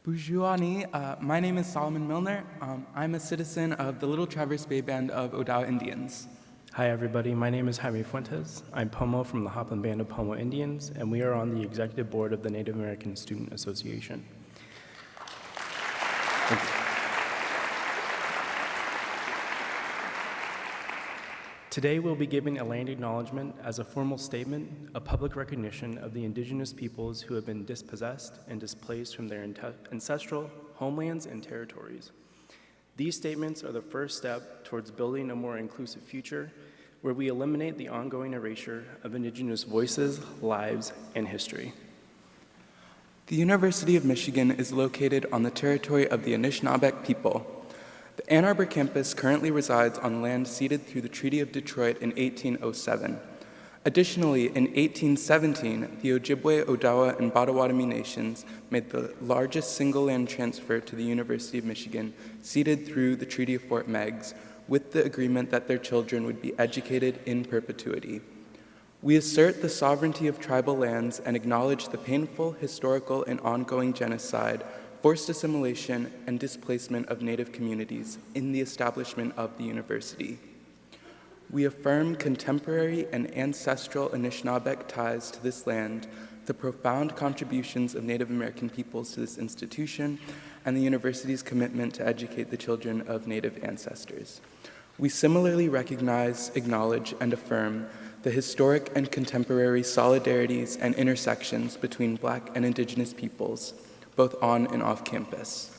Bujuani, my name is Solomon Milner. I'm a citizen of the Little Traverse Bay Band of Odawa Indians. Hi everybody, my name is Jaime Fuentes. I'm Pomo from the Hopland Band of Pomo Indians, and we are on the executive board of the Native American Student Association. Thank you. Today we'll be giving a land acknowledgement as a formal statement, a public recognition of the indigenous peoples who have been dispossessed and displaced from their ancestral homelands and territories. These statements are the first step towards building a more inclusive future where we eliminate the ongoing erasure of indigenous voices, lives, and history. The University of Michigan is located on the territory of the Anishinaabeg people. The Ann Arbor campus currently resides on land ceded through the Treaty of Detroit in 1807. Additionally, in 1817, the Ojibwe, Odawa, and Potawatomi nations made the largest single land transfer to the University of Michigan, ceded through the Treaty of Fort Meigs, with the agreement that their children would be educated in perpetuity. We assert the sovereignty of tribal lands and acknowledge the painful, historical, and ongoing genocide, forced assimilation, and displacement of Native communities in the establishment of the university. We affirm contemporary and ancestral Anishinaabeg ties to this land, the profound contributions of Native American peoples to this institution, and the university's commitment to educate the children of Native ancestors. We similarly recognize, acknowledge, and affirm the historic and contemporary solidarities and intersections between Black and Indigenous peoples, both on and off campus.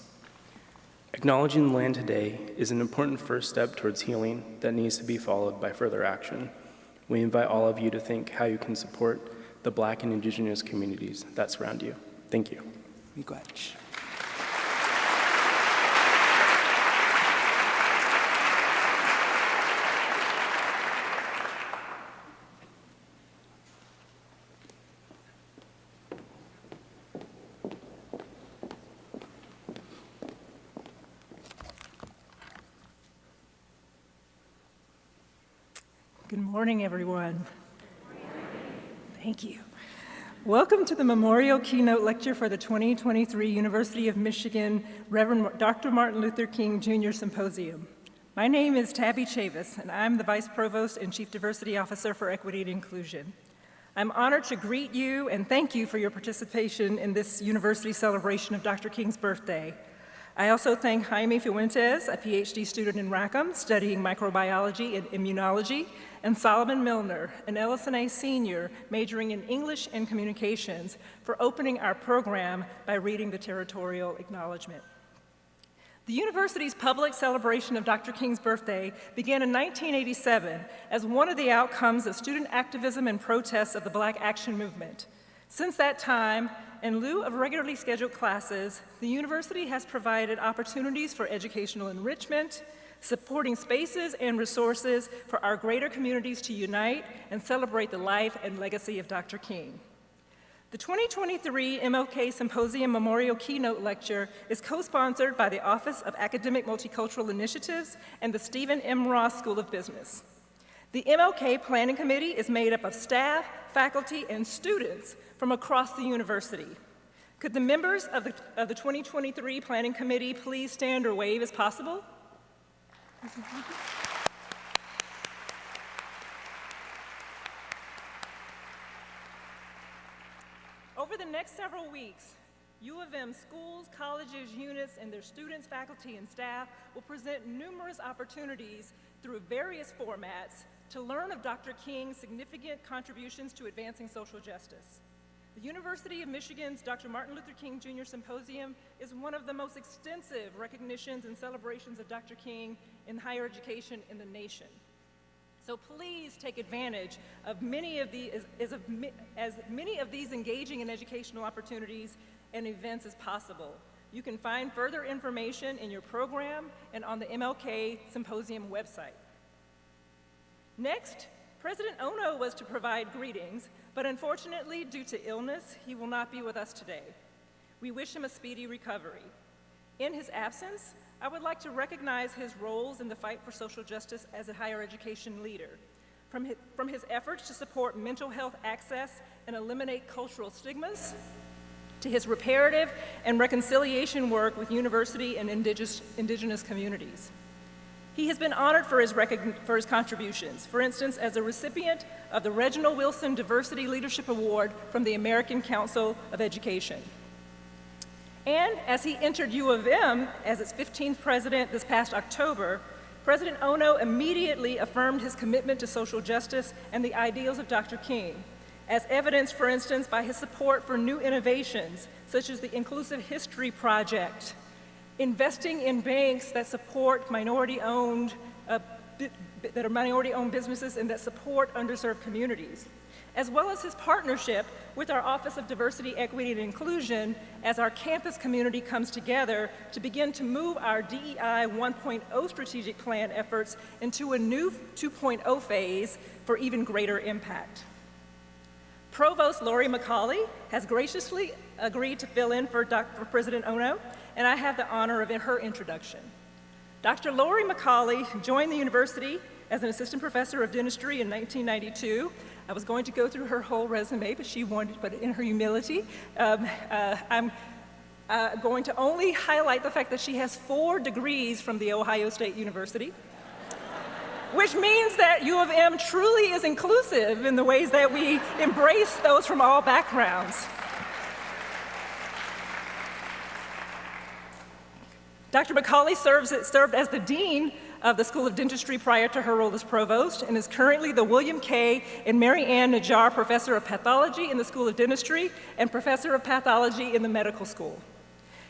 Acknowledging the land today is an important first step towards healing that needs to be followed by further action. We invite all of you to think how you can support the Black and Indigenous communities that surround you. Thank you. Miigwech. Good morning, everyone. Thank you. Welcome to the Memorial Keynote Lecture for the 2023 University of Michigan Reverend Dr. Martin Luther King Jr. Symposium. My name is Tabby Chavis, and I'm the Vice Provost and Chief Diversity Officer for Equity and Inclusion. I'm honored to greet you and thank you for your participation in this university celebration of Dr. King's birthday. I also thank Jaime Fuentes, a PhD student in Rackham studying microbiology and immunology, and Solomon Milner, an LS&A senior majoring in English and communications, for opening our program by reading the territorial acknowledgement. The university's public celebration of Dr. King's birthday began in 1987 as one of the outcomes of student activism and protests of the Black Action Movement. Since that time, in lieu of regularly scheduled classes, the university has provided opportunities for educational enrichment, supporting spaces and resources for our greater communities to unite and celebrate the life and legacy of Dr. King. The 2023 MLK Symposium Memorial Keynote Lecture is co-sponsored by the Office of Academic Multicultural Initiatives and the Stephen M. Ross School of Business. The MLK Planning Committee is made up of staff, faculty, and students from across the university. Could the members of the 2023 Planning Committee please stand or wave as possible? Over the next several weeks, U of M schools, colleges, units, and their students, faculty, and staff will present numerous opportunities through various formats to learn of Dr. King's significant contributions to advancing social justice. The University of Michigan's Dr. Martin Luther King Jr. Symposium is one of the most extensive recognitions and celebrations of Dr. King in higher education in the nation. So please take advantage of many of these engaging and educational opportunities and events as possible. You can find further information in your program and on the MLK Symposium website. Next, President Ono was to provide greetings, but unfortunately, due to illness, he will not be with us today. We wish him a speedy recovery. In his absence, I would like to recognize his roles in the fight for social justice as a higher education leader. From his efforts to support mental health access and eliminate cultural stigmas, to his reparative and reconciliation work with university and indigenous communities. He has been honored for his contributions, for instance, as a recipient of the Reginald Wilson Diversity Leadership Award from the American Council of Education. And as he entered U of M as its 15th president this past October, President Ono immediately affirmed his commitment to social justice and the ideals of Dr. King, as evidenced, for instance, by his support for new innovations, such as the Inclusive History Project, investing in banks that support minority-owned businesses and that support underserved communities, as well as his partnership with our Office of Diversity, Equity, and Inclusion as our campus community comes together to begin to move our DEI 1.0 strategic plan efforts into a new 2.0 phase for even greater impact. Provost Lori McCauley has graciously agreed to fill in for President Ono, and I have the honor of her introduction. Dr. Lori McCauley joined the university as an assistant professor of dentistry in 1992. I was going to go through her whole resume, but in her humility, I'm going to only highlight the fact that she has 4 degrees from The Ohio State University, which means that U of M truly is inclusive in the ways that we embrace those from all backgrounds. Dr. McCauley served as the dean of the School of Dentistry prior to her role as provost, and is currently the William K. and Mary Ann Najjar Professor of Pathology in the School of Dentistry and Professor of Pathology in the Medical School.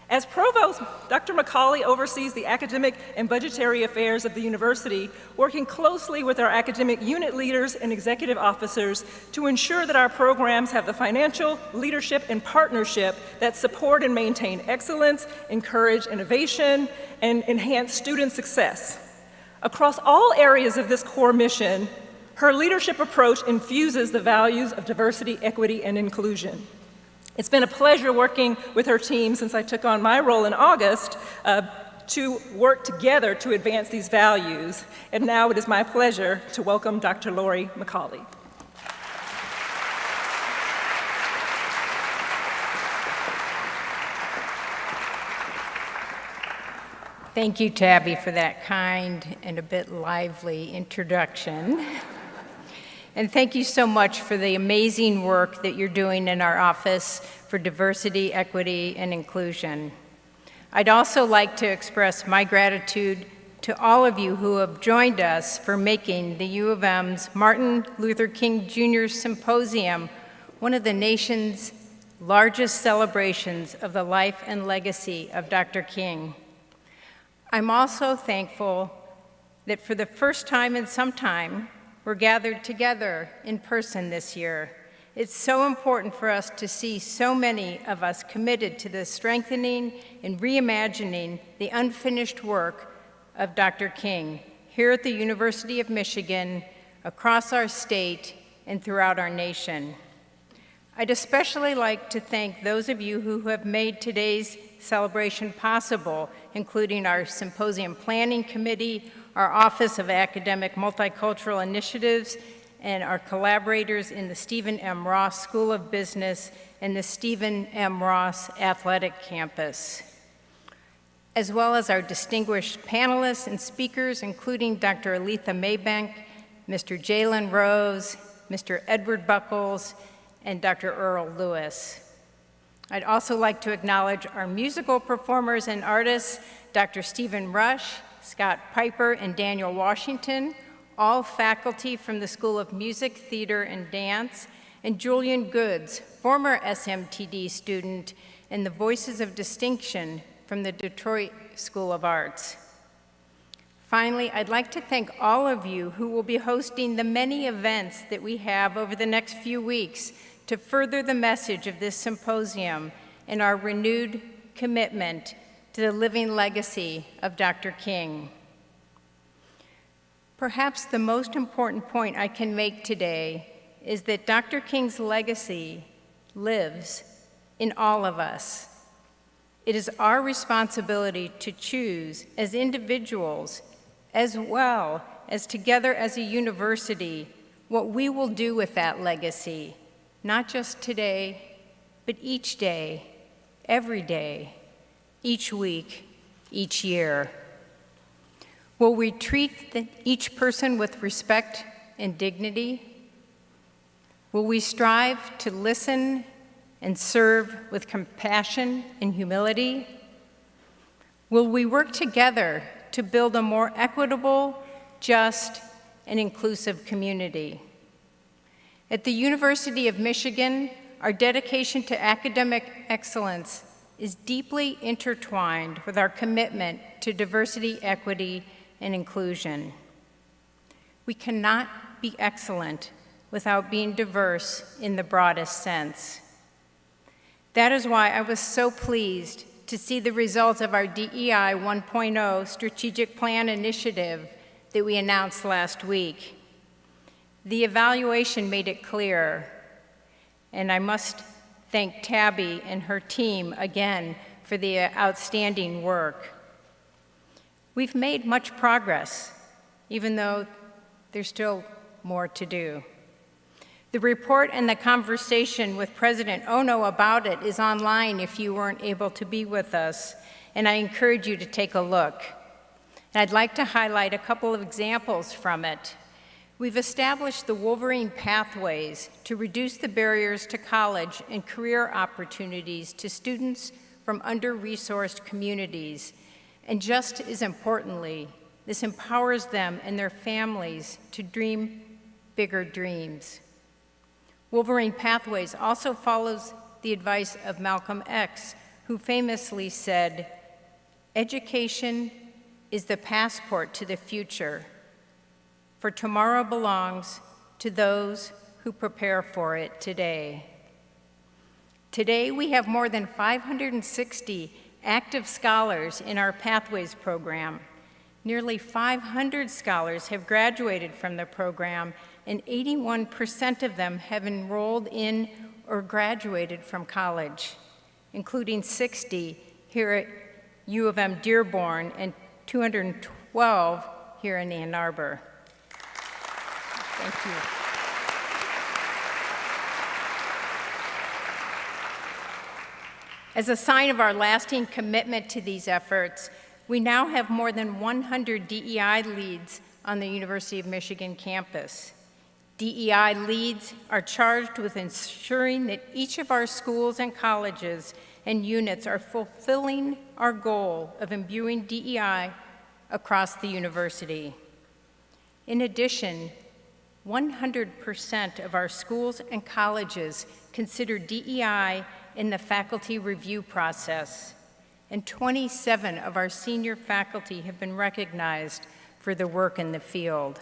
As provost, Dr. McCauley oversees the academic and budgetary affairs of the university, working closely with our academic unit leaders and executive officers to ensure that our programs have the financial, leadership, and partnership that support and maintain excellence, encourage innovation, and enhance student success. Across all areas of this core mission, her leadership approach infuses the values of diversity, equity, and inclusion. It's been a pleasure working with her team since I took on my role in August to work together to advance these values. And now it is my pleasure to welcome Dr. Lori McCauley. Thank you, Tabby, for that kind and a bit lively introduction. And thank you so much for the amazing work that you're doing in our Office for Diversity, Equity, and Inclusion. I'd also like to express my gratitude to all of you who have joined us for making the U of M's Martin Luther King Jr. Symposium one of the nation's largest celebrations of the life and legacy of Dr. King. I'm also thankful that for the first time in some time, we're gathered together in person this year. It's so important for us to see so many of us committed to the strengthening and reimagining the unfinished work of Dr. King here at the University of Michigan, across our state, and throughout our nation. I'd especially like to thank those of you who have made today's celebration possible, including our Symposium Planning Committee, our Office of Academic Multicultural Initiatives, and our collaborators in the Stephen M. Ross School of Business and the Stephen M. Ross Athletic Campus, as well as our distinguished panelists and speakers, including Dr. Aletha Maybank, Mr. Jalen Rose, Mr. Edward Buckles, and Dr. Earl Lewis. I'd also like to acknowledge our musical performers and artists, Dr. Stephen Rush, Scott Piper, and Daniel Washington, all faculty from the School of Music, Theater, and Dance, and Julian Goods, former SMTD student, and the Voices of Distinction from the Detroit School of Arts. Finally, I'd like to thank all of you who will be hosting the many events that we have over the next few weeks to further the message of this symposium and our renewed commitment to the living legacy of Dr. King. Perhaps the most important point I can make today is that Dr. King's legacy lives in all of us. It is our responsibility to choose as individuals, as well as together as a university, what we will do with that legacy, not just today, but each day every day, each week, each year? Will we treat each person with respect and dignity? Will we strive to listen and serve with compassion and humility? Will we work together to build a more equitable, just, and inclusive community? At the University of Michigan, our dedication to academic excellence is deeply intertwined with our commitment to diversity, equity, and inclusion. We cannot be excellent without being diverse in the broadest sense. That is why I was so pleased to see the results of our DEI 1.0 strategic plan initiative that we announced last week. The evaluation made it clear, and I must thank Tabby and her team again for the outstanding work. We've made much progress, even though there's still more to do. The report and the conversation with President Ono about it is online if you weren't able to be with us, and I encourage you to take a look. And I'd like to highlight a couple of examples from it. We've established the Wolverine Pathways to reduce the barriers to college and career opportunities to students from under-resourced communities. And just as importantly, this empowers them and their families to dream bigger dreams. Wolverine Pathways also follows the advice of Malcolm X, who famously said, "Education is the passport to the future, for tomorrow belongs to those who prepare for it today." Today, we have more than 560 active scholars in our Pathways program. Nearly 500 scholars have graduated from the program, and 81% of them have enrolled in or graduated from college, including 60 here at U of M Dearborn and 212 here in Ann Arbor. Thank you. As a sign of our lasting commitment to these efforts, we now have more than 100 DEI leads on the University of Michigan campus. DEI leads are charged with ensuring that each of our schools and colleges and units are fulfilling our goal of imbuing DEI across the university. In addition, 100% of our schools and colleges consider DEI in the faculty review process, and 27 of our senior faculty have been recognized for their work in the field.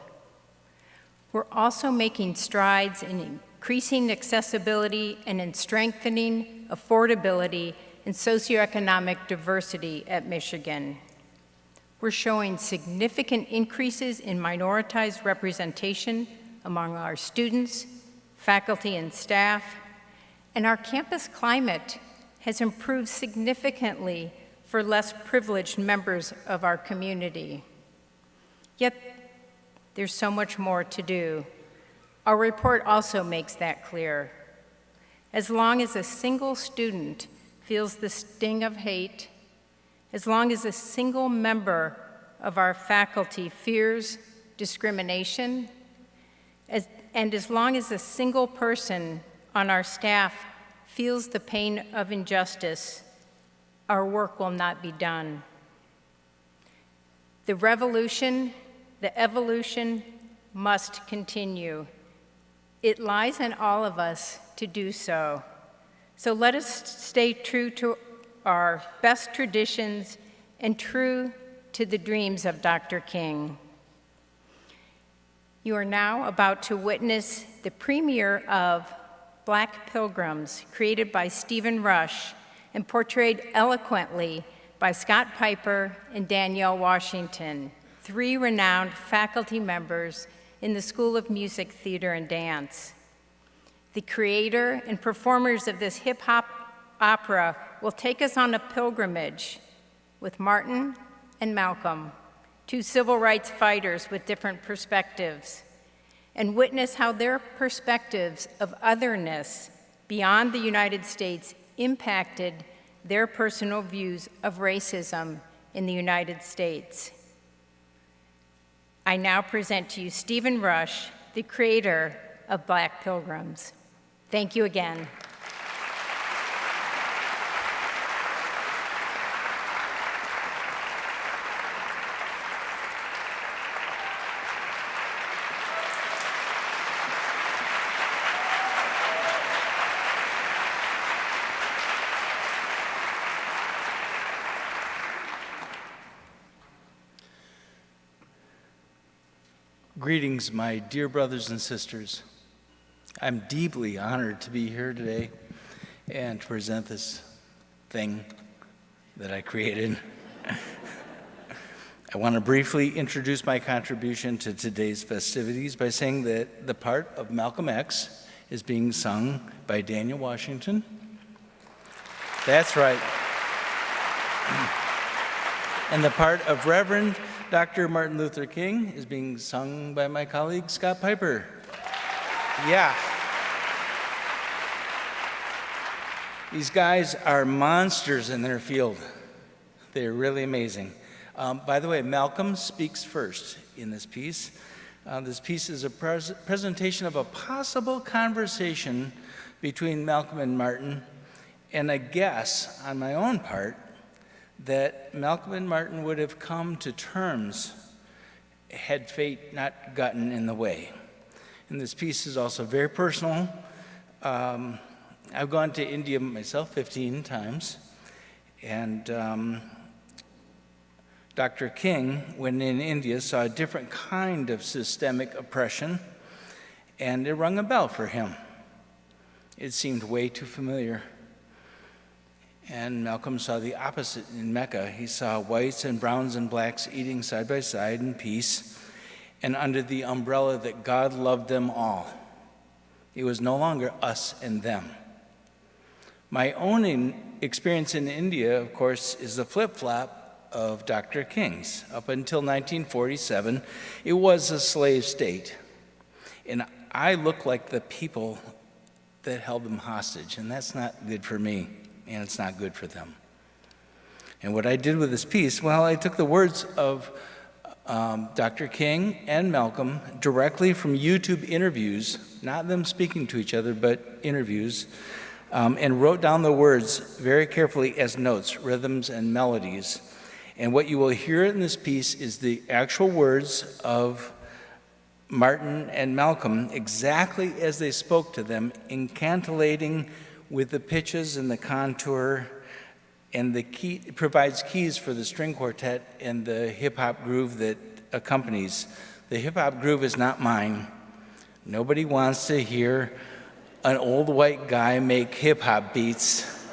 We're also making strides in increasing accessibility and in strengthening affordability and socioeconomic diversity at Michigan. We're showing significant increases in minoritized representation among our students, faculty, and staff, and our campus climate has improved significantly for less privileged members of our community. Yet, there's so much more to do. Our report also makes that clear. As long as a single student feels the sting of hate, as long as a single member of our faculty fears discrimination, and as long as a single person on our staff feels the pain of injustice, our work will not be done. The revolution, the evolution must continue. It lies in all of us to do so. So let us stay true to our best traditions and true to the dreams of Dr. King. You are now about to witness the premiere of Black Pilgrims, created by Stephen Rush and portrayed eloquently by Scott Piper and Danielle Washington, 3 renowned faculty members in the School of Music, Theater, and Dance. The creator and performers of this hip-hop opera will take us on a pilgrimage with Martin and Malcolm, 2 civil rights fighters with different perspectives, and witness how their perspectives of otherness beyond the United States impacted their personal views of racism in the United States. I now present to you Stephen Rush, the creator of Black Pilgrims. Thank you again. Greetings, my dear brothers and sisters. I'm deeply honored to be here today and to present this thing that I created. I want to briefly introduce my contribution to today's festivities by saying that the part of Malcolm X is being sung by Daniel Washington. That's right. And the part of Reverend Dr. Martin Luther King is being sung by my colleague, Scott Piper. Yeah. These guys are monsters in their field. They're really amazing. By the way, Malcolm speaks first in this piece. This piece is a presentation of a possible conversation between Malcolm and Martin, and a guess on my own part that Malcolm and Martin would have come to terms had fate not gotten in the way. And this piece is also very personal. I've gone to India myself 15 times, and Dr. King, when in India, saw a different kind of systemic oppression, and it rung a bell for him. It seemed way too familiar. And Malcolm saw the opposite in Mecca. He saw whites and browns and blacks eating side by side in peace and under the umbrella that God loved them all. It was no longer us and them. My own experience in India, of course, is the flip-flop of Dr. King's. Up until 1947, it was a slave state. And I look like the people that held them hostage, and that's not good for me. And it's not good for them. And what I did with this piece, well, I took the words of Dr. King and Malcolm directly from YouTube interviews, not them speaking to each other, but interviews, and wrote down the words very carefully as notes, rhythms, and melodies. And what you will hear in this piece is the actual words of Martin and Malcolm exactly as they spoke to them, incantillating with the pitches and the contour, and the key, it provides keys for the string quartet and the hip-hop groove that accompanies. The hip-hop groove is not mine. Nobody wants to hear an old white guy make hip-hop beats.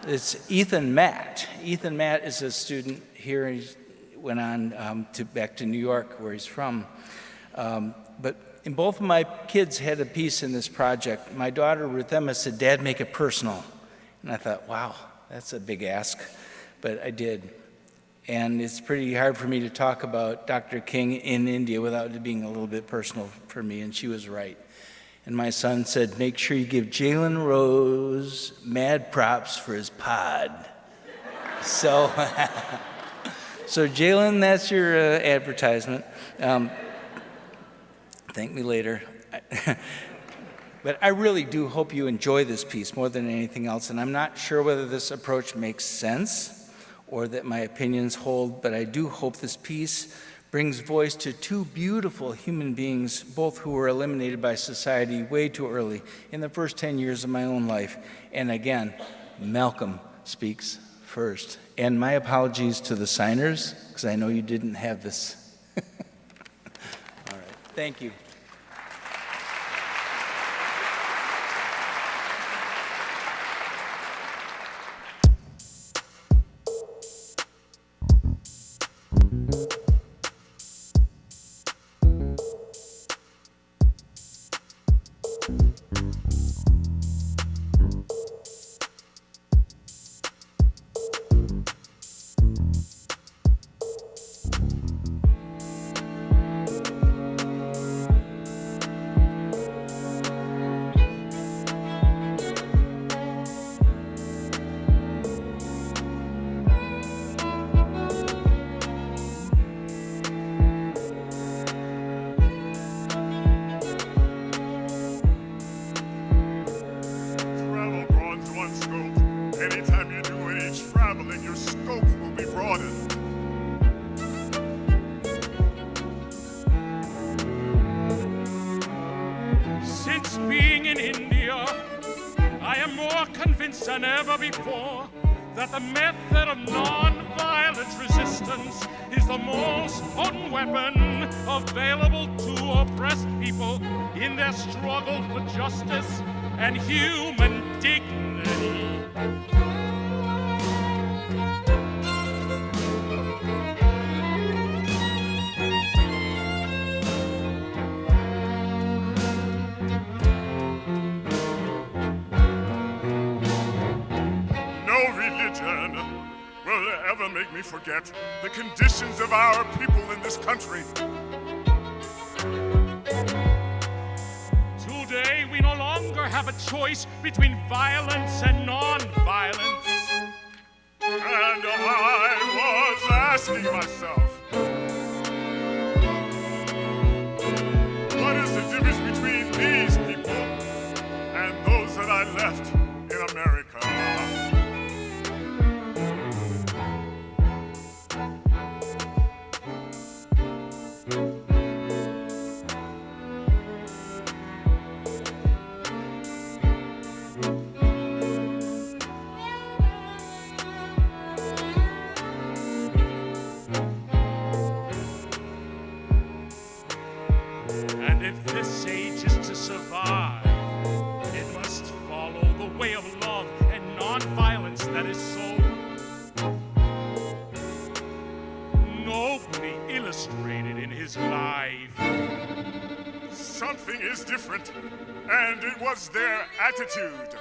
It's Ethan Matt. Ethan Matt is a student here. He went on back to New York, where he's from. And both of my kids had a piece in this project. My daughter, Ruth Emma, said, "Dad, make it personal." And I thought, wow, that's a big ask. But I did. And it's pretty hard for me to talk about Dr. King in India without it being a little bit personal for me, and she was right. And my son said, "Make sure you give Jalen Rose mad props for his pod." So Jalen, that's your advertisement. Thank me later. But I really do hope you enjoy this piece more than anything else, and I'm not sure whether this approach makes sense or that my opinions hold, but I do hope this piece brings voice to two beautiful human beings, both who were eliminated by society way too early in the first 10 years of my own life. And again, Malcolm speaks first. And my apologies to the signers, because I know you didn't have this. All right, thank you. Since being in India, I am more convinced than ever before that the method of non-violent resistance is the most potent weapon available to oppressed people in their struggle for justice and human dignity. No religion will ever make me forget the conditions of our people in this country. Today, we no longer have a choice between violence and non-violence. And I was asking myself, what is the difference between these people and those that I left in America? And if this age is to survive, it must follow the way of love and non-violence that is so nobly illustrated in his life. Something is different, and it was their attitude.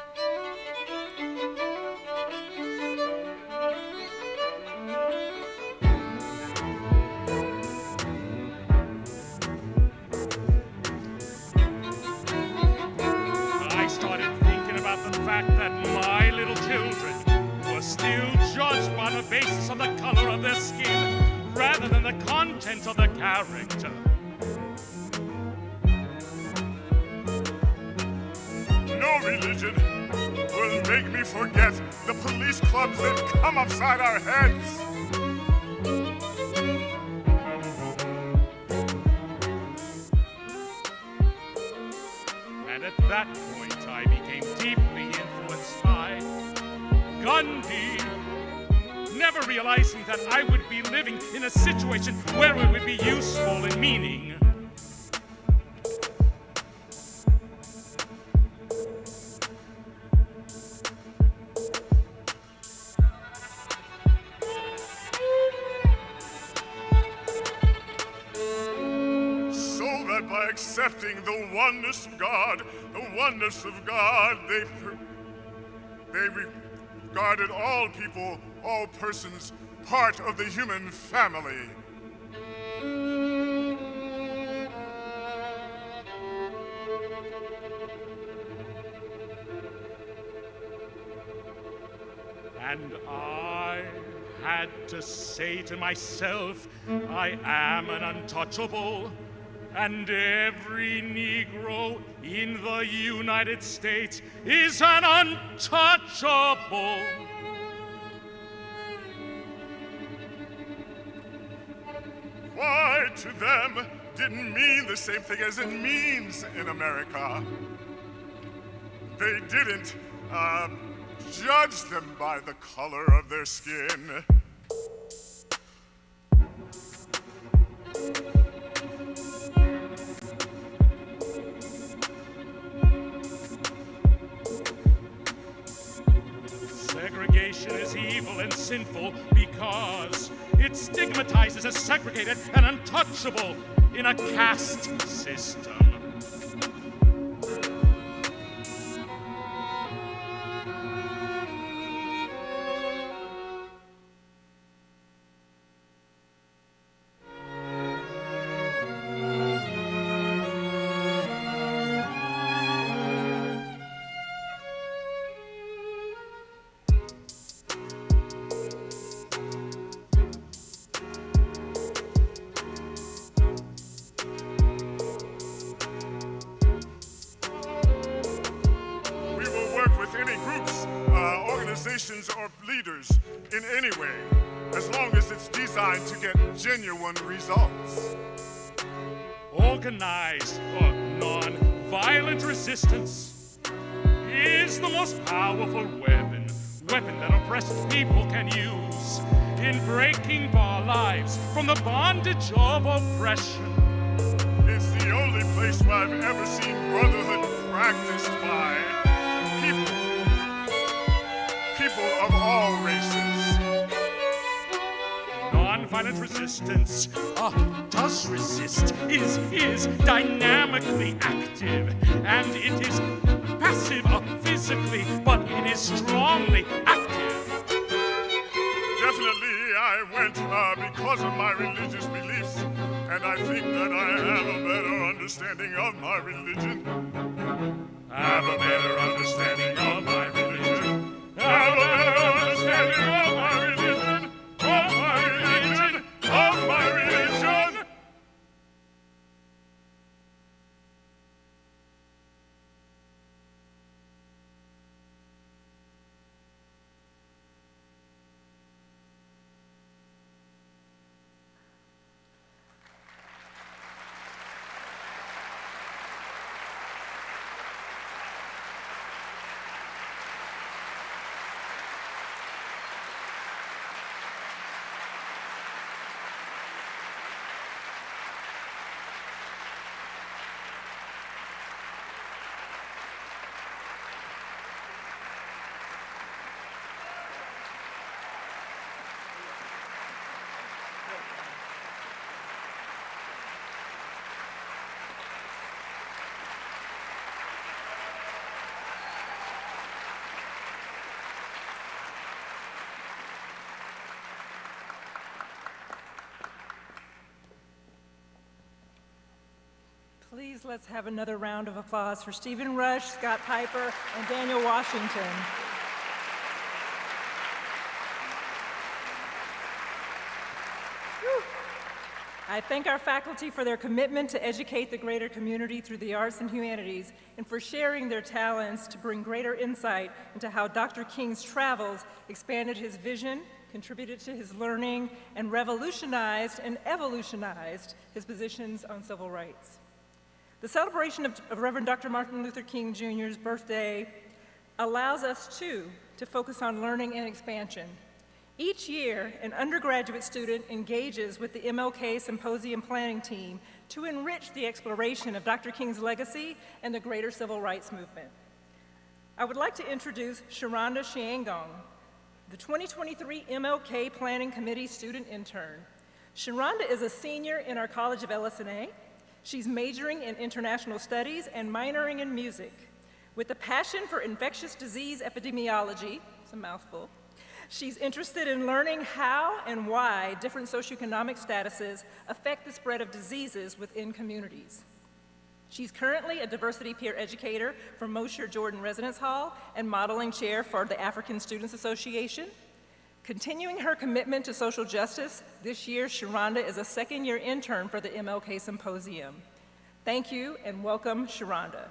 I started thinking about the fact that my little children were still judged by the basis of the color of their skin rather than the content of their character. No religion will make me forget the police clubs that come upside our heads. And at that point, I became deeply influenced by Gandhi, never realizing that I would be living in a situation where it would be useful and meaning. So that by accepting the oneness of God, they regarded all people, all persons, part of the human family. And I had to say to myself, I am an untouchable, and every Negro in the United States is an untouchable. Why to them didn't mean the same thing as it means in America. They didn't judge them by the color of their skin. Segregation is evil and sinful because it stigmatizes as segregated and untouchable in a caste system. Organizations or leaders in any way, as long as it's designed to get genuine results. Organized or non nonviolent resistance is the most powerful weapon that oppressed people can use in breaking our lives from the bondage of oppression. It's the only place where I've ever seen brotherhood practiced by people of all races. Nonviolent resistance does resist, is dynamically active, and it is passive physically, but it is strongly active. Definitely I went because of my religious beliefs, and I think that I have a better understanding of my religion. Have a better understanding of my religion. Have a better understanding of my religion. Of my religion. Of my religion. Please let's have another round of applause for Stephen Rush, Scott Piper, and Daniel Washington. Whew. I thank our faculty for their commitment to educate the greater community through the arts and humanities, and for sharing their talents to bring greater insight into how Dr. King's travels expanded his vision, contributed to his learning, and revolutionized and evolutionized his positions on civil rights. The celebration of Reverend Dr. Martin Luther King Jr.'s birthday allows us, too, to focus on learning and expansion. Each year, an undergraduate student engages with the MLK Symposium Planning Team to enrich the exploration of Dr. King's legacy and the greater civil rights movement. I would like to introduce Sharonda Shiangong, the 2023 MLK Planning Committee student intern. Sharonda is a senior in our College of LS&A. She's majoring in international studies and minoring in music. With a passion for infectious disease epidemiology, it's a mouthful, she's interested in learning how and why different socioeconomic statuses affect the spread of diseases within communities. She's currently a diversity peer educator for Mosher Jordan Residence Hall and modeling chair for the African Students Association. Continuing her commitment to social justice, this year Sharonda is a second-year intern for the MLK Symposium. Thank you and welcome, Sharonda.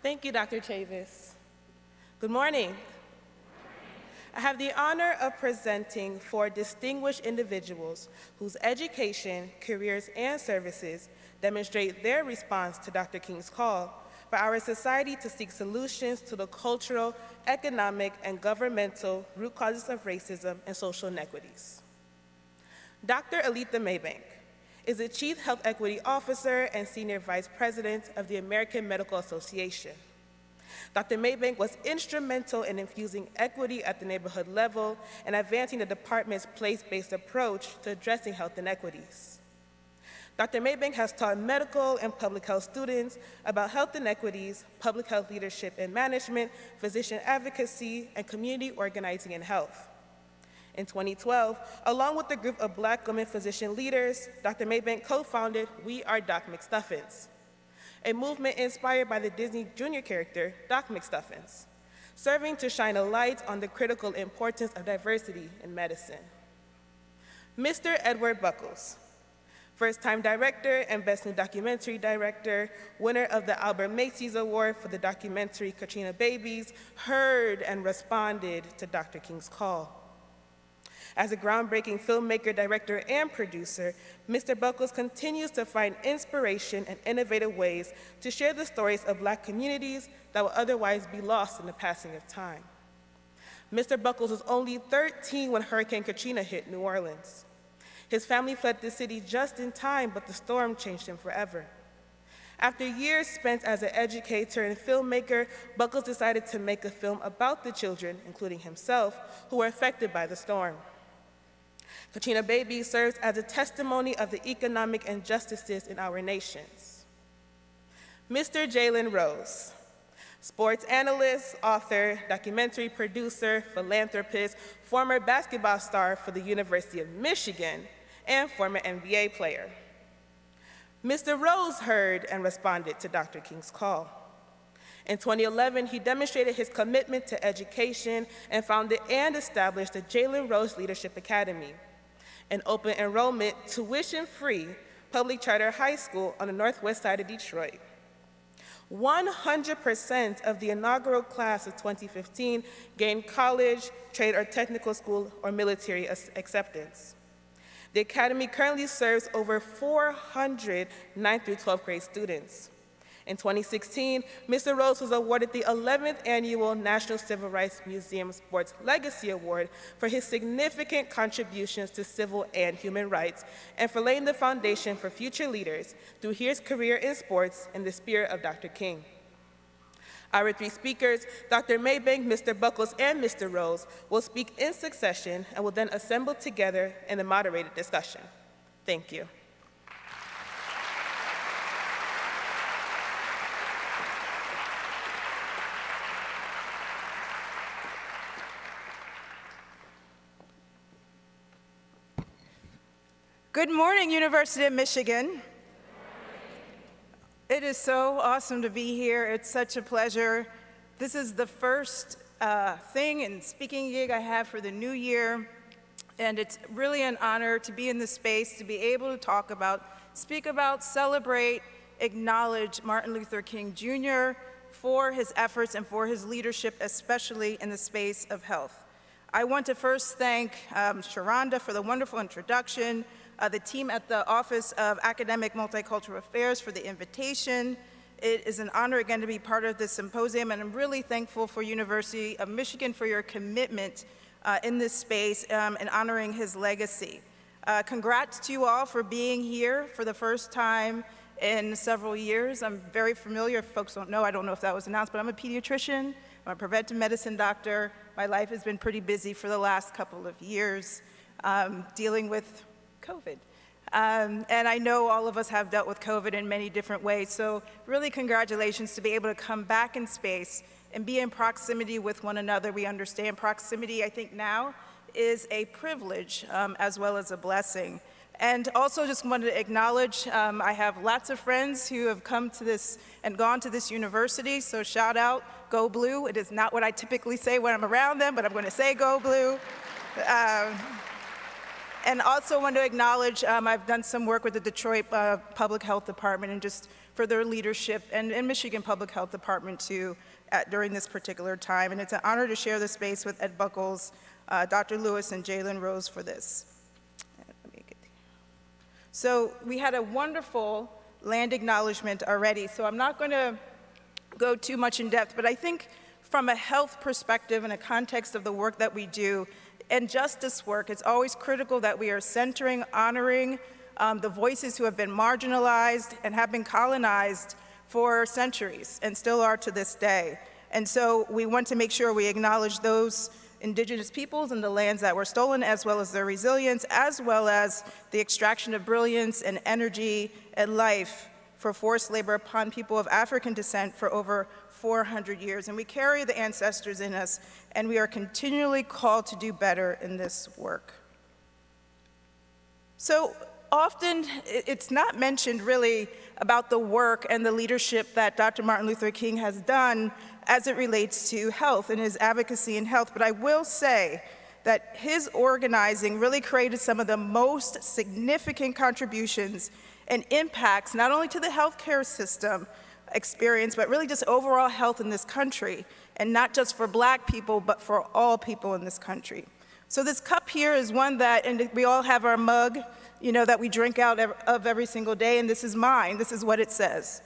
Thank you, Dr. Chavis. Good morning. I have the honor of presenting 4 distinguished individuals whose education, careers, and services demonstrate their response to Dr. King's call for our society to seek solutions to the cultural, economic, and governmental root causes of racism and social inequities. Dr. Aletha Maybank is the Chief Health Equity Officer and Senior Vice President of the American Medical Association. Dr. Maybank was instrumental in infusing equity at the neighborhood level and advancing the department's place-based approach to addressing health inequities. Dr. Maybank has taught medical and public health students about health inequities, public health leadership and management, physician advocacy, and community organizing in health. In 2012, along with a group of Black women physician leaders, Dr. Maybank co-founded We Are Doc McStuffins, a movement inspired by the Disney Junior character, Doc McStuffins, serving to shine a light on the critical importance of diversity in medicine. Mr. Edward Buckles. First-time director and Best New Documentary Director, winner of the Albert Macy's Award for the documentary Katrina Babies, heard and responded to Dr. King's call. As a groundbreaking filmmaker, director, and producer, Mr. Buckles continues to find inspiration and innovative ways to share the stories of Black communities that will otherwise be lost in the passing of time. Mr. Buckles was only 13 when Hurricane Katrina hit New Orleans. His family fled the city just in time, but the storm changed him forever. After years spent as an educator and filmmaker, Buckles decided to make a film about the children, including himself, who were affected by the storm. Katrina Babies serves as a testimony of the economic injustices in our nations. Mr. Jalen Rose, sports analyst, author, documentary producer, philanthropist, former basketball star for the University of Michigan, and former NBA player. Mr. Rose heard and responded to Dr. King's call. In 2011, he demonstrated his commitment to education and founded and established the Jalen Rose Leadership Academy, an open enrollment, tuition-free public charter high school on the northwest side of Detroit. 100% of the inaugural class of 2015 gained college, trade or technical school, or military acceptance. The Academy currently serves over 400 9th through 12th grade students. In 2016, Mr. Rose was awarded the 11th Annual National Civil Rights Museum Sports Legacy Award for his significant contributions to civil and human rights, and for laying the foundation for future leaders through his career in sports in the spirit of Dr. King. Our three speakers, Dr. Maybank, Mr. Buckles, and Mr. Rose, will speak in succession and will then assemble together in a moderated discussion. Thank you. Good morning, University of Michigan. It is so awesome to be here. It's such a pleasure. This is the first thing and speaking gig I have for the new year, and it's really an honor to be in this space, to be able to talk about, speak about, celebrate, acknowledge Martin Luther King Jr. for his efforts and for his leadership, especially in the space of health. I want to first thank Sharonda for the wonderful introduction, the team at the Office of Academic Multicultural Affairs for the invitation. It is an honor again to be part of this symposium, and I'm really thankful for University of Michigan for your commitment in this space and honoring his legacy. Congrats to you all for being here for the first time in several years. I'm very familiar, if folks don't know, I don't know if that was announced, but I'm a pediatrician, I'm a preventive medicine doctor. My life has been pretty busy for the last couple of years dealing with COVID. And I know all of us have dealt with COVID in many different ways, so really congratulations to be able to come back in space and be in proximity with one another. We understand proximity, I think now, is a privilege as well as a blessing. And also just wanted to acknowledge, I have lots of friends who have come to this and gone to this university, so shout out, go blue. It is not what I typically say when I'm around them, but I'm gonna say go blue. And also want to acknowledge, I've done some work with the Detroit Public Health Department and just for their leadership, and Michigan Public Health Department too, during this particular time. And it's an honor to share the space with Ed Buckles, Dr. Lewis, and Jalen Rose for this. So we had a wonderful land acknowledgement already, so I'm not going to go too much in depth, but I think from a health perspective and a context of the work that we do, and justice work, it's always critical that we are centering, honoring the voices who have been marginalized and have been colonized for centuries and still are to this day. And so we want to make sure we acknowledge those indigenous peoples and the lands that were stolen, as well as their resilience, as well as the extraction of brilliance and energy and life for forced labor upon people of African descent for over 400 years. And we carry the ancestors in us, and we are continually called to do better in this work. So often, it's not mentioned really about the work and the leadership that Dr. Martin Luther King has done as it relates to health and his advocacy in health, but I will say that his organizing really created some of the most significant contributions and impacts, not only to the healthcare system experience, but really just overall health in this country, and not just for Black people, but for all people in this country. So this cup here is one that, and we all have our mug, you know, that we drink out of every single day, and this is mine. This is what it says,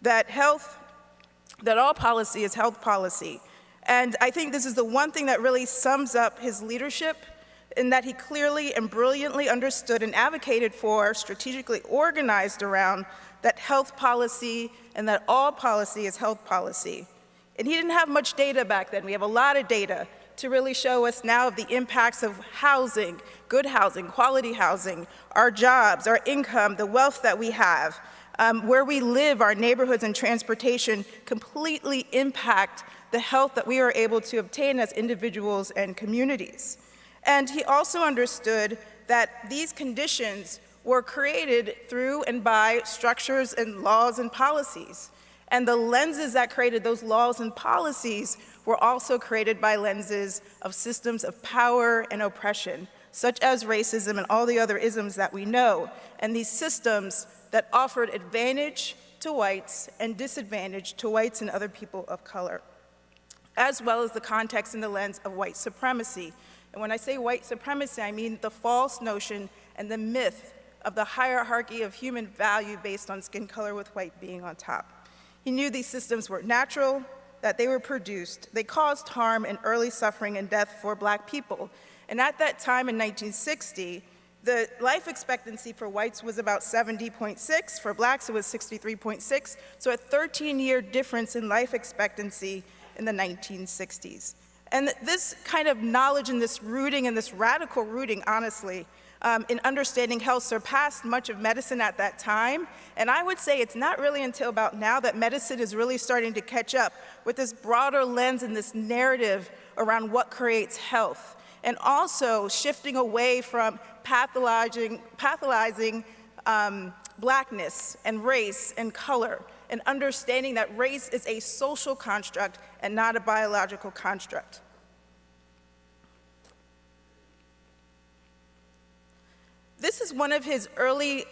that all policy is health policy. And I think this is the one thing that really sums up his leadership, in that he clearly and brilliantly understood and advocated for, strategically organized around, that health policy and that all policy is health policy. And he didn't have much data back then. We have a lot of data to really show us now of the impacts of housing, good housing, quality housing, our jobs, our income, the wealth that we have, where we live, our neighborhoods and transportation completely impact the health that we are able to obtain as individuals and communities. And he also understood that these conditions were created through and by structures and laws and policies. And the lenses that created those laws and policies were also created by lenses of systems of power and oppression, such as racism and all the other isms that we know, and these systems that offered advantage to whites and disadvantage to whites and other people of color, as well as the context and the lens of white supremacy. And when I say white supremacy, I mean the false notion and the myth of the hierarchy of human value based on skin color, with white being on top. He knew these systems were natural, that they were produced, they caused harm and early suffering and death for Black people. And at that time in 1960, the life expectancy for whites was about 70.6, for Blacks it was 63.6, so a 13-year difference in life expectancy in the 1960s. And this kind of knowledge and this rooting, and this radical rooting, honestly, in understanding health surpassed much of medicine at that time. And I would say it's not really until about now that medicine is really starting to catch up with this broader lens and this narrative around what creates health, and also shifting away from pathologizing Blackness and race and color, and understanding that race is a social construct and not a biological construct. This is one of his early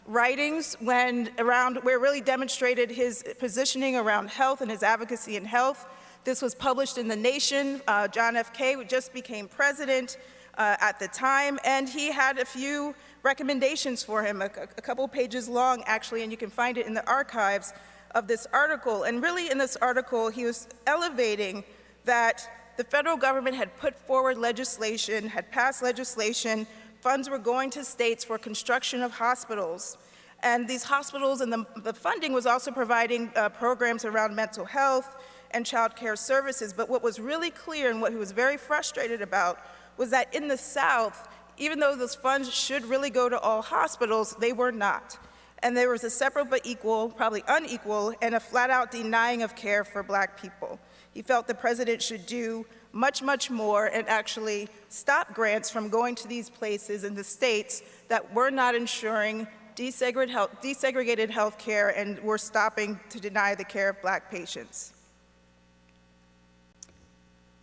writings where it really demonstrated his positioning around health and his advocacy in health. This was published in The Nation. John F. Kennedy just became president at the time, and he had a few recommendations for him, a couple pages long actually, and you can find it in the archives of this article. And really in this article, he was elevating that the federal government had put forward legislation, had passed legislation. Funds were going to states for construction of hospitals. And these hospitals and the funding was also providing programs around mental health and child care services. But what was really clear, and what he was very frustrated about, was that in the South, even though those funds should really go to all hospitals, they were not. And there was a separate but equal, probably unequal, and a flat-out denying of care for Black people. He felt the president should do much, much more and actually stop grants from going to these places in the states that were not ensuring desegregated health care and were stopping to deny the care of Black patients.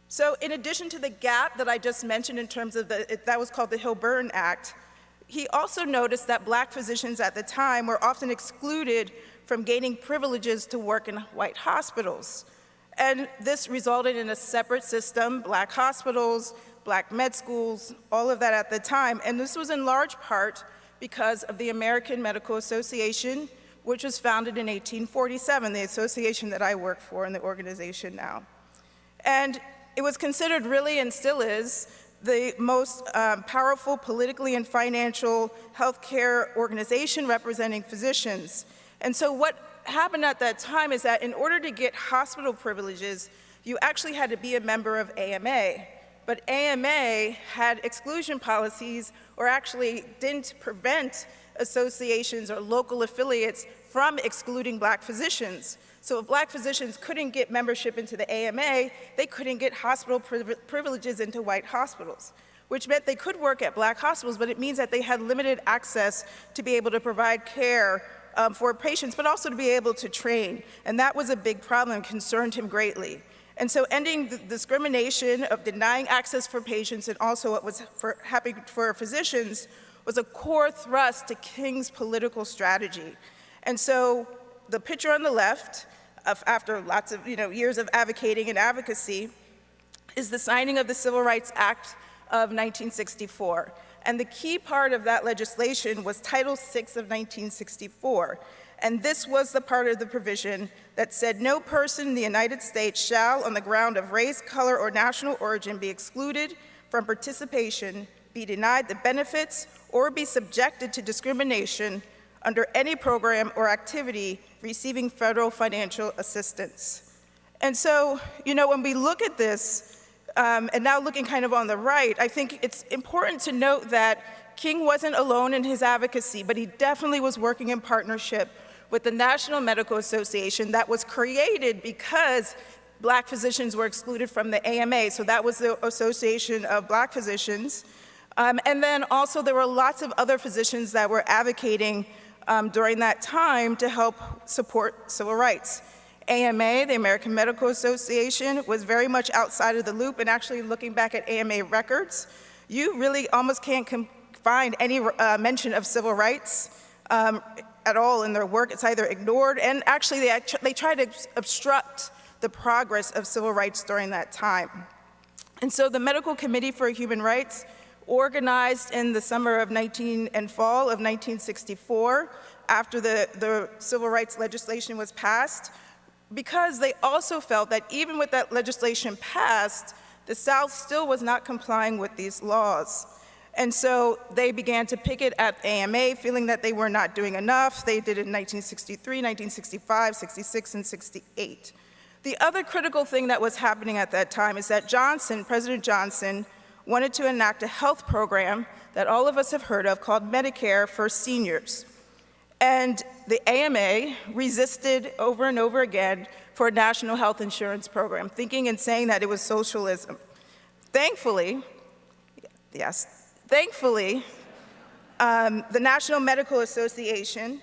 So in addition to the gap that I just mentioned in terms of that was called the Hill-Burton Act, he also noticed that Black physicians at the time were often excluded from gaining privileges to work in white hospitals. And this resulted in a separate system, Black hospitals, Black med schools, all of that at the time. And this was in large part because of the American Medical Association, which was founded in 1847, the association that I work for in the organization now. And it was considered really, and still is, the most powerful politically and financial healthcare organization representing physicians. And so what happened at that time is that in order to get hospital privileges, you actually had to be a member of AMA. But AMA had exclusion policies, or actually didn't prevent associations or local affiliates from excluding Black physicians. So if Black physicians couldn't get membership into the AMA, they couldn't get hospital privileges into white hospitals, which meant they could work at Black hospitals, but it means that they had limited access to be able to provide care for patients, but also to be able to train. And that was a big problem and concerned him greatly. And so ending the discrimination of denying access for patients and also what was for physicians was a core thrust to King's political strategy. And so the picture on the left, after lots of years of advocating and advocacy, is the signing of the Civil Rights Act of 1964. And the key part of that legislation was Title VI of 1964. And this was the part of the provision that said, no person in the United States shall, on the ground of race, color, or national origin, be excluded from participation, be denied the benefits, or be subjected to discrimination under any program or activity receiving federal financial assistance. And so, when we look at this, and now looking kind of on the right, I think it's important to note that King wasn't alone in his advocacy, but he definitely was working in partnership with the National Medical Association that was created because Black physicians were excluded from the AMA. So that was the Association of Black Physicians. And then also there were lots of other physicians that were advocating during that time to help support civil rights. AMA, the American Medical Association, was very much outside of the loop, and actually looking back at AMA records, you really almost can't find any mention of civil rights at all in their work. It's either ignored, and actually they try to obstruct the progress of civil rights during that time. And so the Medical Committee for Human Rights organized in the summer of and fall of 1964, after the civil rights legislation was passed, because they also felt that even with that legislation passed, the South still was not complying with these laws. And so they began to picket at AMA, feeling that they were not doing enough. They did it in 1963, 1965, 66, and 68. The other critical thing that was happening at that time is that President Johnson, wanted to enact a health program that all of us have heard of called Medicare for seniors. And the AMA resisted over and over again for a national health insurance program, thinking and saying that it was socialism. Thankfully, the National Medical Association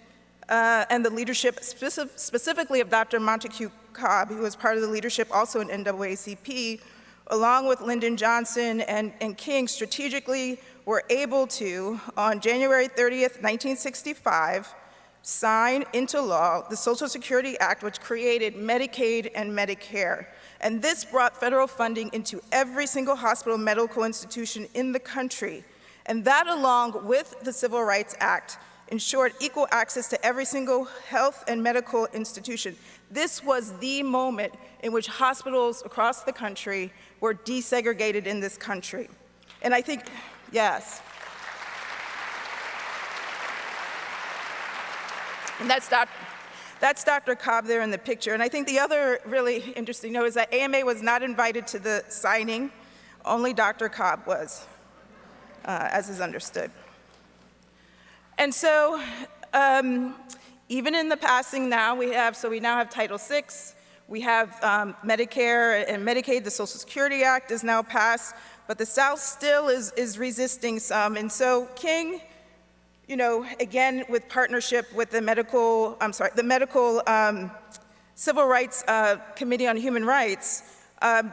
and the leadership specifically of Dr. Montague Cobb, who was part of the leadership also in NAACP, along with Lyndon Johnson and King, strategically were able to, on January 30th, 1965, sign into law the Social Security Act, which created Medicaid and Medicare. And this brought federal funding into every single hospital medical institution in the country. And that, along with the Civil Rights Act, ensured equal access to every single health and medical institution. This was the moment in which hospitals across the country were desegregated in this country. And I think, yes. And that's Dr. Cobb there in the picture. And I think the other really interesting note is that AMA was not invited to the signing. Only Dr. Cobb was, as is understood. And so, even in the passing now, we now have Title VI, we have Medicare and Medicaid, the Social Security Act is now passed, but the South still is resisting some. And so King, again, with partnership with the Medical Civil Rights Committee on Human Rights,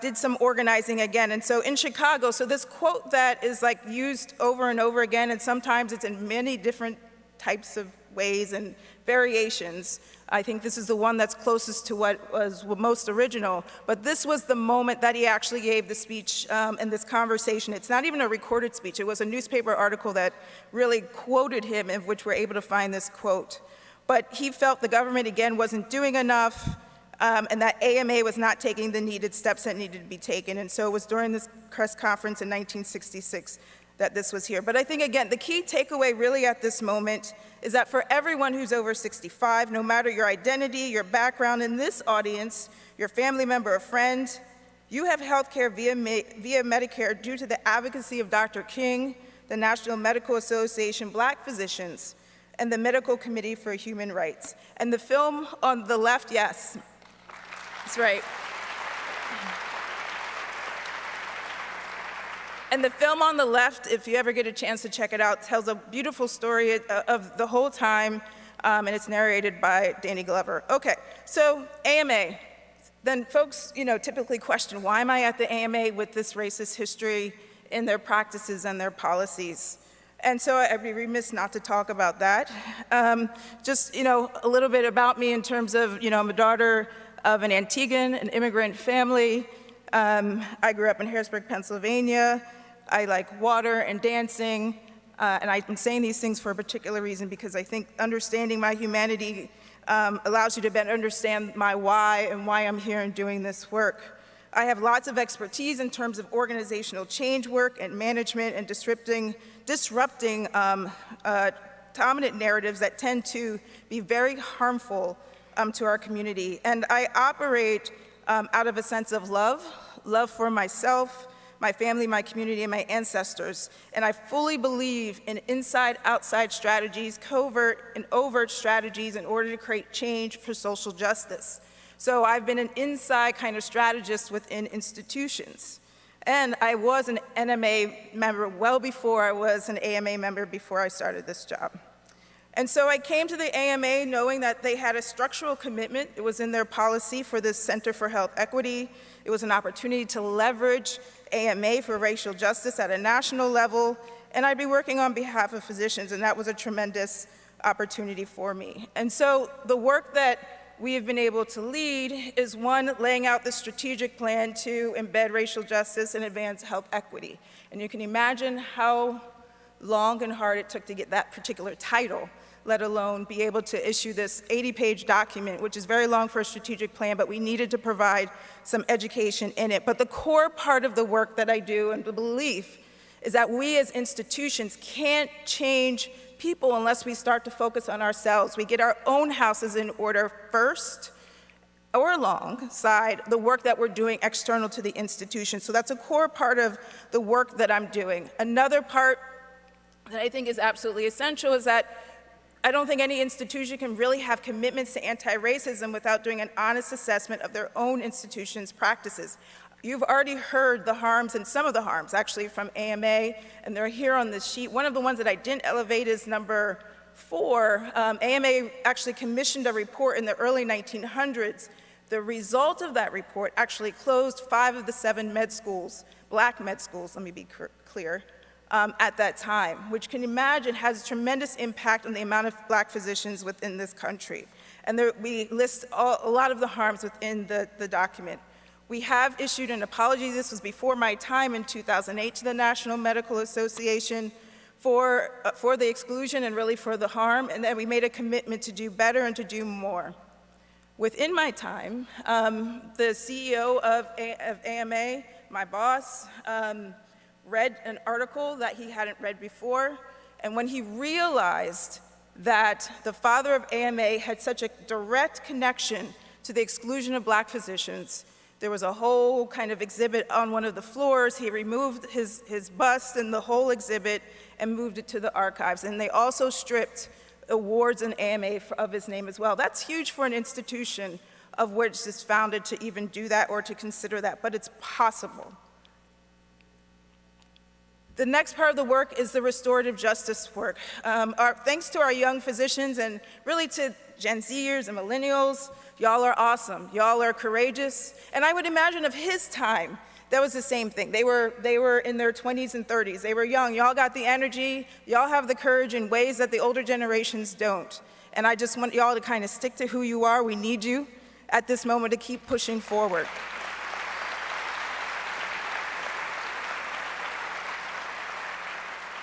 did some organizing again. And so in Chicago, so this quote that is like used over and over again, and sometimes it's in many different types of ways and variations. I think this is the one that's closest to what was most original, but this was the moment that he actually gave the speech in this conversation. It's not even a recorded speech. It was a newspaper article that really quoted him, in which we're able to find this quote. But he felt the government, again, wasn't doing enough, and that AMA was not taking the needed steps that needed to be taken. And so it was during this press conference in 1966 that this was here. But I think, again, the key takeaway really at this moment is that for everyone who's over 65, no matter your identity, your background in this audience, your family member or friend, you have health care via Medicare due to the advocacy of Dr. King, the National Medical Association, Black physicians, and the Medical Committee for Human Rights. And the film on the left, yes, that's right. And the film on the left, if you ever get a chance to check it out, tells a beautiful story of the whole time, and it's narrated by Danny Glover. Okay, so AMA, then folks, typically question, why am I at the AMA with this racist history in their practices and their policies? And so I'd be remiss not to talk about that. Just, a little bit about me in terms of, I'm a daughter of an Antiguan, an immigrant family. I grew up in Harrisburg, Pennsylvania. I like water and dancing. And I've been saying these things for a particular reason because I think understanding my humanity allows you to better understand my why and why I'm here and doing this work. I have lots of expertise in terms of organizational change work and management and disrupting dominant narratives that tend to be very harmful to our community. And I operate out of a sense of love for myself, my family, my community, and my ancestors. And I fully believe in inside-outside strategies, covert and overt strategies in order to create change for social justice. So I've been an inside kind of strategist within institutions. And I was an NMA member well before I was an AMA member before I started this job. And so I came to the AMA knowing that they had a structural commitment. It was in their policy for the Center for Health Equity. It was an opportunity to leverage AMA for racial justice at a national level, and I'd be working on behalf of physicians, and that was a tremendous opportunity for me. And so the work that we have been able to lead is, one, laying out the strategic plan to embed racial justice and advance health equity. And you can imagine how long and hard it took to get that particular title, let alone be able to issue this 80-page document, which is very long for a strategic plan, but we needed to provide some education in it. But the core part of the work that I do and the belief is that we as institutions can't change people unless we start to focus on ourselves. We get our own houses in order first, or alongside the work that we're doing external to the institution. So that's a core part of the work that I'm doing. Another part that I think is absolutely essential is that I don't think any institution can really have commitments to anti-racism without doing an honest assessment of their own institution's practices. You've already heard the harms, and some of the harms actually from AMA, and they're here on this sheet. One of the ones that I didn't elevate is number 4. AMA actually commissioned a report in the early 1900s. The result of that report actually closed 5 of the 7 med schools, black med schools, let me be clear, at that time, which can imagine has a tremendous impact on the amount of black physicians within this country. And we list a lot of the harms within the document. We have issued an apology, this was before my time in 2008, to the National Medical Association for the exclusion and really for the harm, and then we made a commitment to do better and to do more. Within my time, the CEO of AMA, my boss, read an article that he hadn't read before, and when he realized that the father of AMA had such a direct connection to the exclusion of black physicians, there was a whole kind of exhibit on one of the floors. He removed his bust and the whole exhibit and moved it to the archives, and they also stripped awards in AMA of his name as well. That's huge for an institution of which is founded to even do that or to consider that, but it's possible. The next part of the work is the restorative justice work. Thanks to our young physicians and really to Gen Zers and millennials, y'all are awesome, y'all are courageous. And I would imagine of his time, that was the same thing. They were in their 20s and 30s, they were young, y'all got the energy, y'all have the courage in ways that the older generations don't. And I just want y'all to kind of stick to who you are. We need you at this moment to keep pushing forward.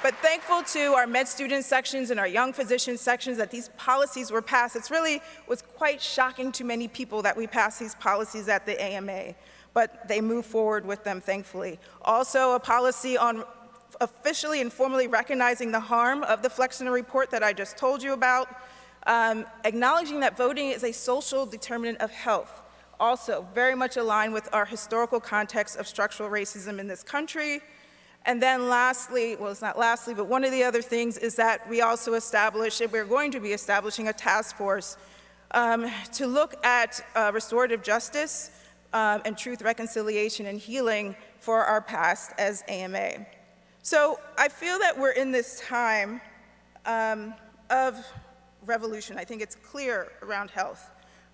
But thankful to our med student sections and our young physician sections that these policies were passed. It really was quite shocking to many people that we passed these policies at the AMA, but they moved forward with them, thankfully. Also, a policy on officially and formally recognizing the harm of the Flexner report that I just told you about, acknowledging that voting is a social determinant of health. Also, very much aligned with our historical context of structural racism in this country. And then lastly, well, it's not lastly, but one of the other things is that we also established, and we're going to be establishing a task force to look at restorative justice and truth, reconciliation, and healing for our past as AMA. So I feel that we're in this time of revolution. I think it's clear around health.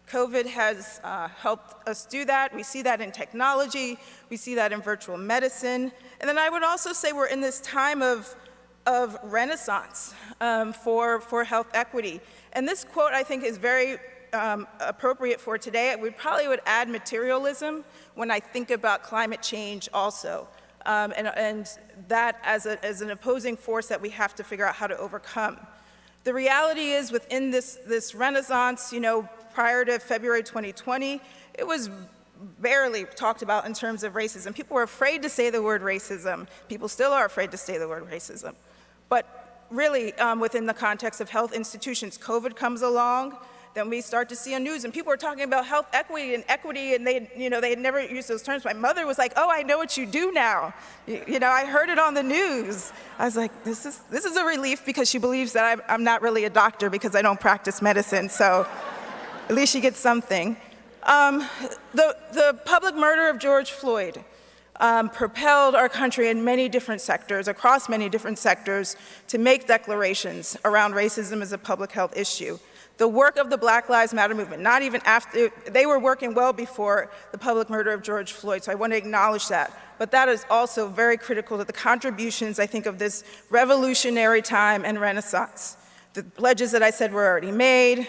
COVID has helped us do that. We see that in technology. We see that in virtual medicine. And then I would also say we're in this time of renaissance for health equity. And this quote, I think, is very appropriate for today. We probably would add materialism when I think about climate change also. And that as an opposing force that we have to figure out how to overcome. The reality is within this renaissance, prior to February 2020, it was barely talked about in terms of racism. People were afraid to say the word racism. People still are afraid to say the word racism. But really, within the context of health institutions, COVID comes along, then we start to see on news, and people are talking about health equity, and they had never used those terms. My mother was like, "Oh, I know what you do now." I heard it on the news. I was like, this is a relief, because she believes that I'm not really a doctor because I don't practice medicine, so at least she gets something. The public murder of George Floyd propelled our country in many different sectors, across many different sectors, to make declarations around racism as a public health issue. The work of the Black Lives Matter movement, not even after, they were working well before the public murder of George Floyd, so I want to acknowledge that. But that is also very critical to the contributions, I think, of this revolutionary time and renaissance. The pledges that I said were already made,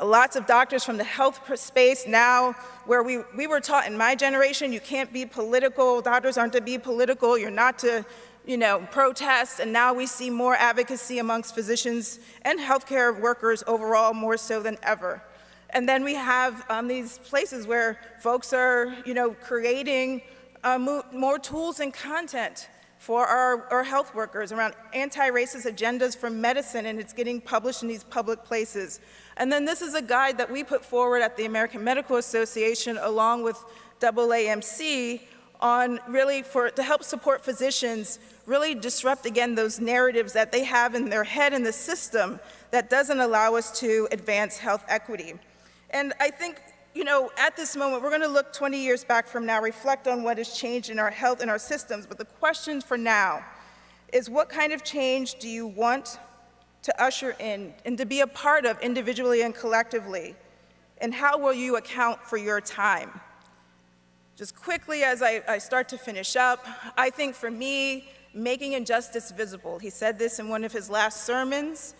lots of doctors from the health space now, where we were taught in my generation, you can't be political, doctors aren't to be political, you're not to protest, and now we see more advocacy amongst physicians and healthcare workers overall, more so than ever. And then we have these places where folks are, creating more tools and content for our health workers around anti-racist agendas for medicine, and it's getting published in these public places. And then this is a guide that we put forward at the American Medical Association along with AAMC on really to help support physicians really disrupt again those narratives that they have in their head in the system that doesn't allow us to advance health equity. And I think, at this moment, we're going to look 20 years back from now, reflect on what has changed in our health and our systems, but the question for now is, what kind of change do you want to usher in and to be a part of individually and collectively? And how will you account for your time? Just quickly, as I start to finish up, I think for me, making injustice visible. He said this in one of his last sermons,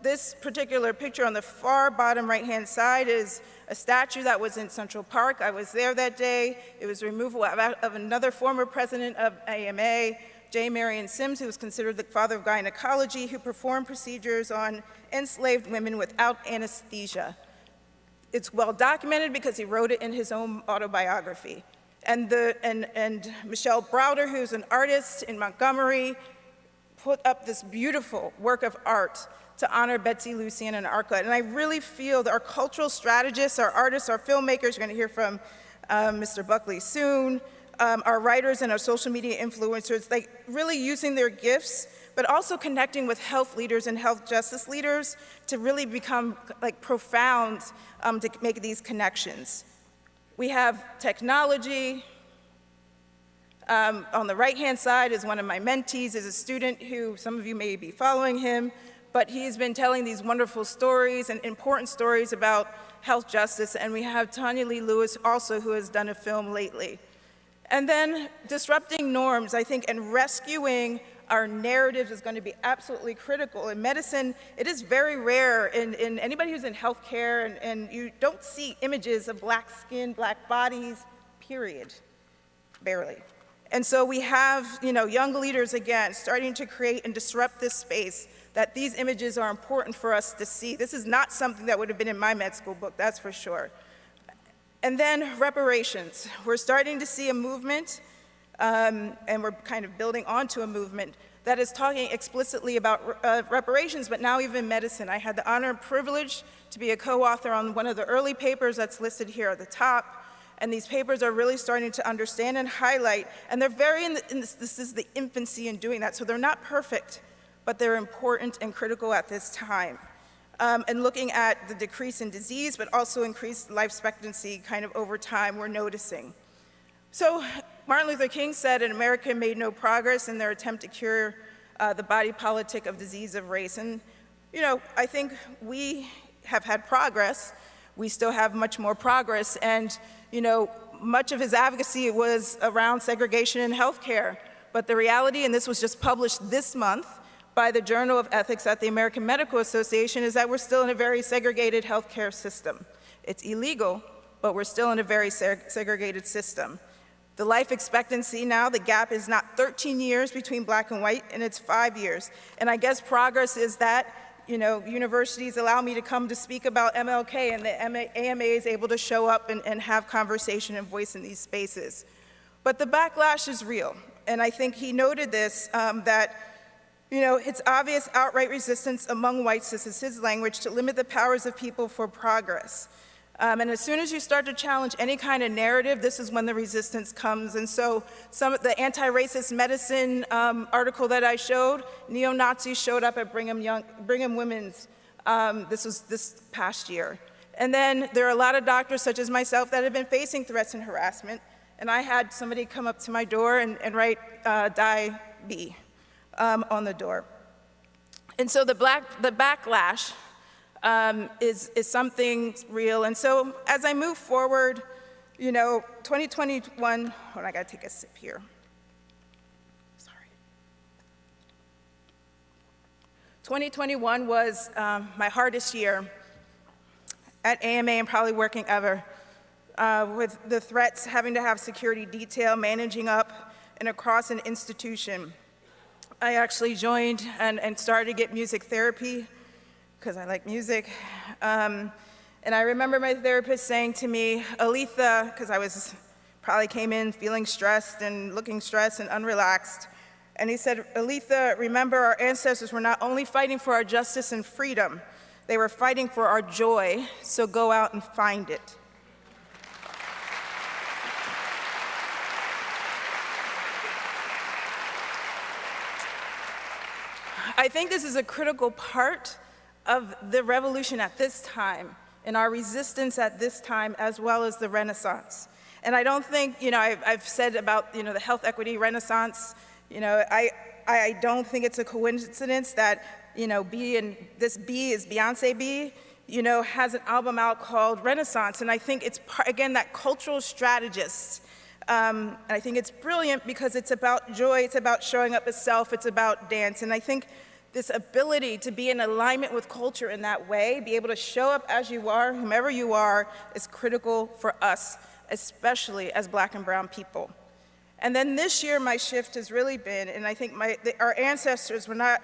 this particular picture on the far bottom right-hand side is a statue that was in Central Park. I was there that day. It was removal of another former president of AMA, J. Marion Sims, who was considered the father of gynecology, who performed procedures on enslaved women without anesthesia. It's well documented because he wrote it in his own autobiography. And Michelle Browder, who's an artist in Montgomery, put up this beautiful work of art to honor Betsy Lucien and Arca. And I really feel that our cultural strategists, our artists, our filmmakers, you're going to hear from Mr. Buckley soon, our writers and our social media influencers, like really using their gifts, but also connecting with health leaders and health justice leaders to really become like profound to make these connections. We have technology. On the right-hand side is one of my mentees, is a student who, some of you may be following him, but he's been telling these wonderful stories and important stories about health justice, and we have Tanya Lee Lewis also, who has done a film lately. And then disrupting norms, I think, and rescuing our narratives is going to be absolutely critical. In medicine, it is very rare in anybody who's in healthcare, and you don't see images of black skin, black bodies, period, barely. And so we have, young leaders, again, starting to create and disrupt this space, that these images are important for us to see. This is not something that would have been in my med school book, that's for sure. And then reparations. We're starting to see a movement, and we're kind of building onto a movement that is talking explicitly about reparations, but now even medicine. I had the honor and privilege to be a co-author on one of the early papers that's listed here at the top. And these papers are really starting to understand and highlight, and they're this is the infancy in doing that, so they're not perfect, but they're important and critical at this time. And looking at the decrease in disease, but also increased life expectancy kind of over time, we're noticing. So Martin Luther King said, "In America made no progress in their attempt to cure the body politic of disease of race." And I think we have had progress, we still have much more progress. And, you know, much of his advocacy was around segregation in healthcare. But the reality, and this was just published this month by the Journal of Ethics at the American Medical Association, is that we're still in a very segregated healthcare system. It's illegal, but we're still in a very segregated system. The life expectancy now, the gap is not 13 years between black and white, and it's 5 years. And I guess progress is that, you know, universities allow me to come to speak about MLK, and the AMA is able to show up and have conversation and voice in these spaces. But the backlash is real, and I think he noted this, that, you know, it's obvious outright resistance among whites, this is his language, to limit the powers of people for progress. And as soon as you start to challenge any kind of narrative, this is when the resistance comes. And so some of the anti-racist medicine article that I showed, neo-Nazis showed up at Brigham Women's, this was this past year. And then there are a lot of doctors such as myself that have been facing threats and harassment. And I had somebody come up to my door and write Die B on the door. And so the backlash is something real. And so as I move forward, you know, 2021, hold on, I gotta take a sip here. Sorry. 2021 was my hardest year at AMA and probably working ever, with the threats, having to have security detail, managing up and across an institution. I actually joined and started to get music therapy, because I like music. And I remember my therapist saying to me, Aletha, because I probably came in feeling stressed and looking stressed and unrelaxed. And he said, Aletha, remember our ancestors were not only fighting for our justice and freedom, they were fighting for our joy, so go out and find it. I think this is a critical part of the revolution at this time, and our resistance at this time, as well as the Renaissance. And I don't think, you know, I've said about, you know, the health equity Renaissance, you know, I don't think it's a coincidence that, you know, this B is Beyonce B, you know, has an album out called Renaissance. And I think it's, again, that cultural strategist. And I think it's brilliant because it's about joy, it's about showing up as self, it's about dance. And I think this ability to be in alignment with culture in that way, be able to show up as you are, whomever you are, is critical for us, especially as black and brown people. And then this year, my shift has really been, and I think our ancestors were not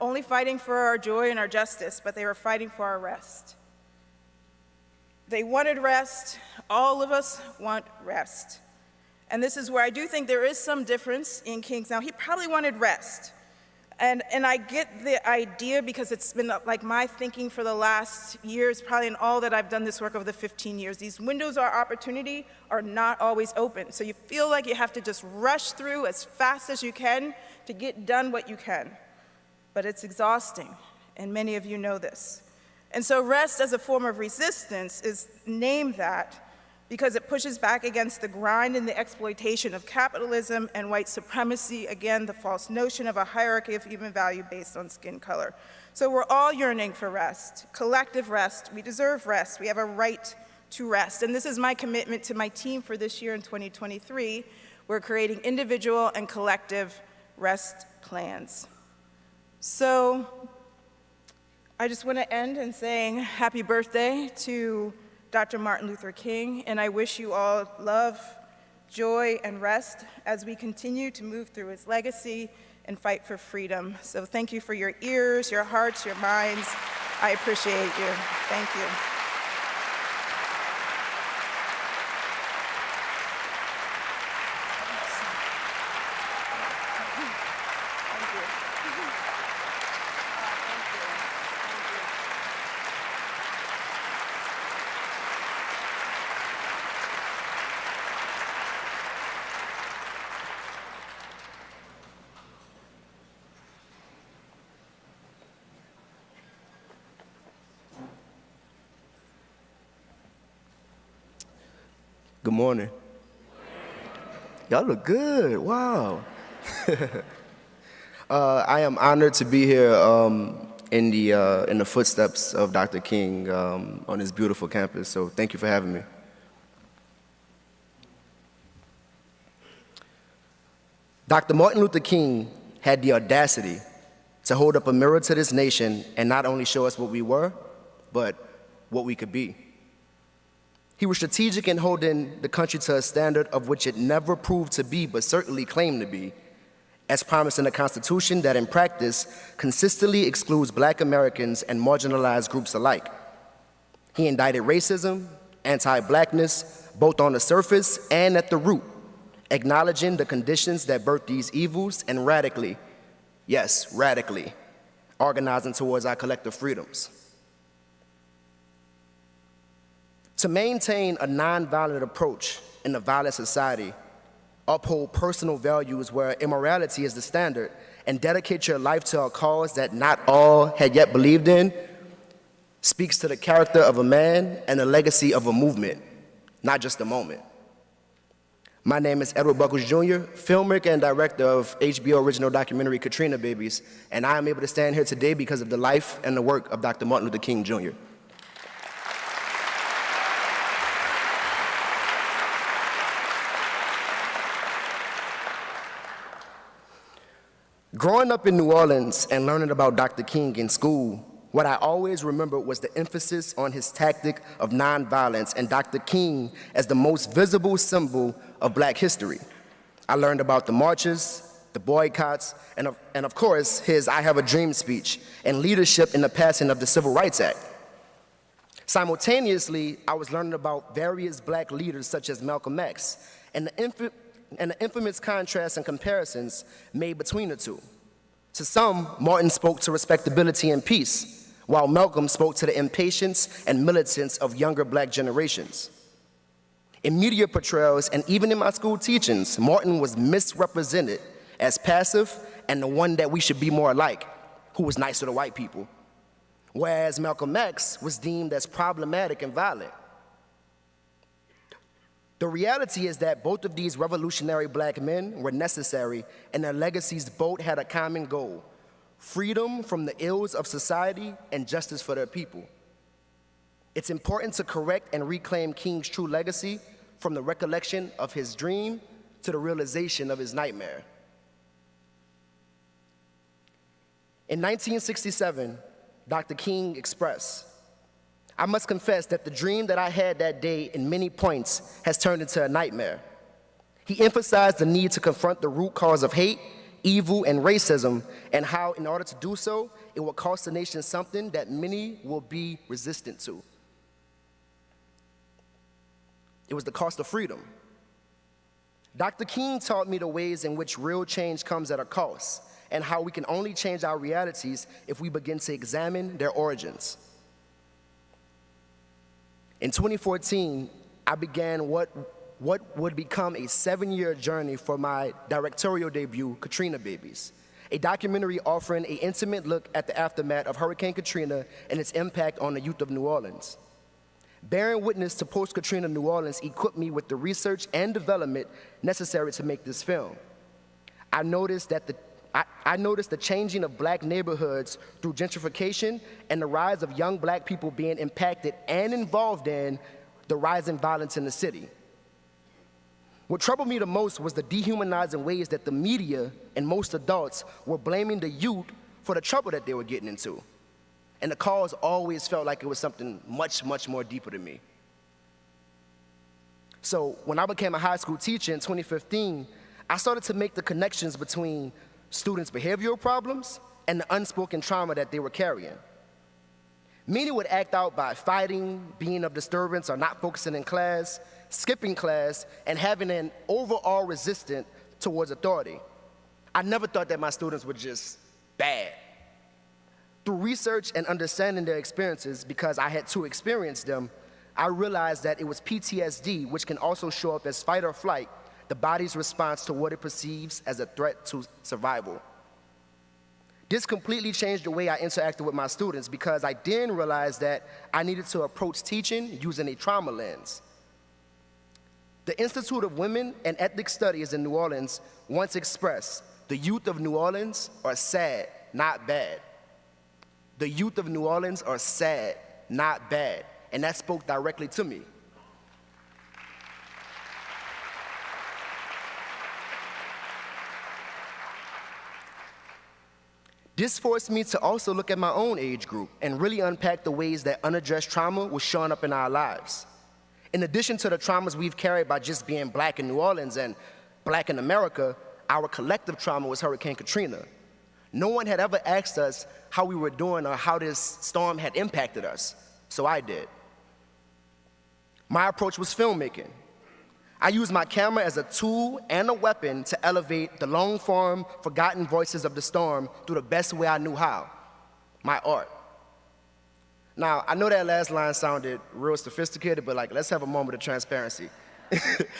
only fighting for our joy and our justice, but they were fighting for our rest. They wanted rest. All of us want rest. And this is where I do think there is some difference in King's. Now, he probably wanted rest. And I get the idea because it's been like my thinking for the last years, probably in all that I've done this work over the 15 years. These windows of opportunity are not always open. So you feel like you have to just rush through as fast as you can to get done what you can. But it's exhausting, and many of you know this. And so rest as a form of resistance is named that because it pushes back against the grind and the exploitation of capitalism and white supremacy, again, the false notion of a hierarchy of human value based on skin color. So we're all yearning for rest, collective rest. We deserve rest. We have a right to rest. And this is my commitment to my team for this year in 2023. We're creating individual and collective rest plans. So I just want to end in saying happy birthday to Dr. Martin Luther King, and I wish you all love, joy, and rest as we continue to move through his legacy and fight for freedom. So thank you for your ears, your hearts, your minds. I appreciate you. Thank you. Good morning. Y'all look good. Wow. I am honored to be here in the footsteps of Dr. King on this beautiful campus. So thank you for having me. Dr. Martin Luther King had the audacity to hold up a mirror to this nation and not only show us what we were, but what we could be. He was strategic in holding the country to a standard of which it never proved to be, but certainly claimed to be, as promised in the Constitution that in practice consistently excludes Black Americans and marginalized groups alike. He indicted racism, anti-Blackness, both on the surface and at the root, acknowledging the conditions that birthed these evils and radically, yes, radically, organizing towards our collective freedoms. To maintain a nonviolent approach in a violent society, uphold personal values where immorality is the standard, and dedicate your life to a cause that not all had yet believed in, speaks to the character of a man and the legacy of a movement, not just a moment. My name is Edward Buckles Jr., filmmaker and director of HBO original documentary Katrina Babies, and I am able to stand here today because of the life and the work of Dr. Martin Luther King Jr. Growing up in New Orleans and learning about Dr. King in school, what I always remembered was the emphasis on his tactic of nonviolence and Dr. King as the most visible symbol of Black history. I learned about the marches, the boycotts, and of course, his I Have a Dream speech and leadership in the passing of the Civil Rights Act. Simultaneously, I was learning about various Black leaders such as Malcolm X and the infamous contrasts and comparisons made between the two. To some, Martin spoke to respectability and peace, while Malcolm spoke to the impatience and militance of younger Black generations. In media portrayals and even in my school teachings, Martin was misrepresented as passive and the one that we should be more like, who was nicer to white people, whereas Malcolm X was deemed as problematic and violent. The reality is that both of these revolutionary Black men were necessary, and their legacies both had a common goal: freedom from the ills of society and justice for their people. It's important to correct and reclaim King's true legacy from the recollection of his dream to the realization of his nightmare. In 1967, Dr. King expressed, "I must confess that the dream that I had that day in many points has turned into a nightmare." He emphasized the need to confront the root cause of hate, evil, and racism, and how in order to do so, it will cost the nation something that many will be resistant to. It was the cost of freedom. Dr. King taught me the ways in which real change comes at a cost, and how we can only change our realities if we begin to examine their origins. In 2014, I began what would become a 7-year journey for my directorial debut, Katrina Babies, a documentary offering an intimate look at the aftermath of Hurricane Katrina and its impact on the youth of New Orleans. Bearing witness to post-Katrina New Orleans equipped me with the research and development necessary to make this film. I noticed the changing of Black neighborhoods through gentrification and the rise of young Black people being impacted and involved in the rising violence in the city. What troubled me the most was the dehumanizing ways that the media and most adults were blaming the youth for the trouble that they were getting into. And the cause always felt like it was something much, much more deeper than me. So when I became a high school teacher in 2015, I started to make the connections between students' behavioral problems and the unspoken trauma that they were carrying. Many would act out by fighting, being of disturbance, or not focusing in class, skipping class, and having an overall resistance towards authority. I never thought that my students were just bad. Through research and understanding their experiences, because I had to experience them, I realized that it was PTSD, which can also show up as fight or flight, the body's response to what it perceives as a threat to survival. This completely changed the way I interacted with my students, because I then realized that I needed to approach teaching using a trauma lens. The Institute of Women and Ethnic Studies in New Orleans once expressed, "The youth of New Orleans are sad, not bad." The youth of New Orleans are sad, not bad. And that spoke directly to me. This forced me to also look at my own age group and really unpack the ways that unaddressed trauma was showing up in our lives. In addition to the traumas we've carried by just being black in New Orleans and black in America, our collective trauma was Hurricane Katrina. No one had ever asked us how we were doing or how this storm had impacted us, so I did. My approach was filmmaking. I used my camera as a tool and a weapon to elevate the long-form, forgotten voices of the storm through the best way I knew how, my art. Now, I know that last line sounded real sophisticated, but let's have a moment of transparency.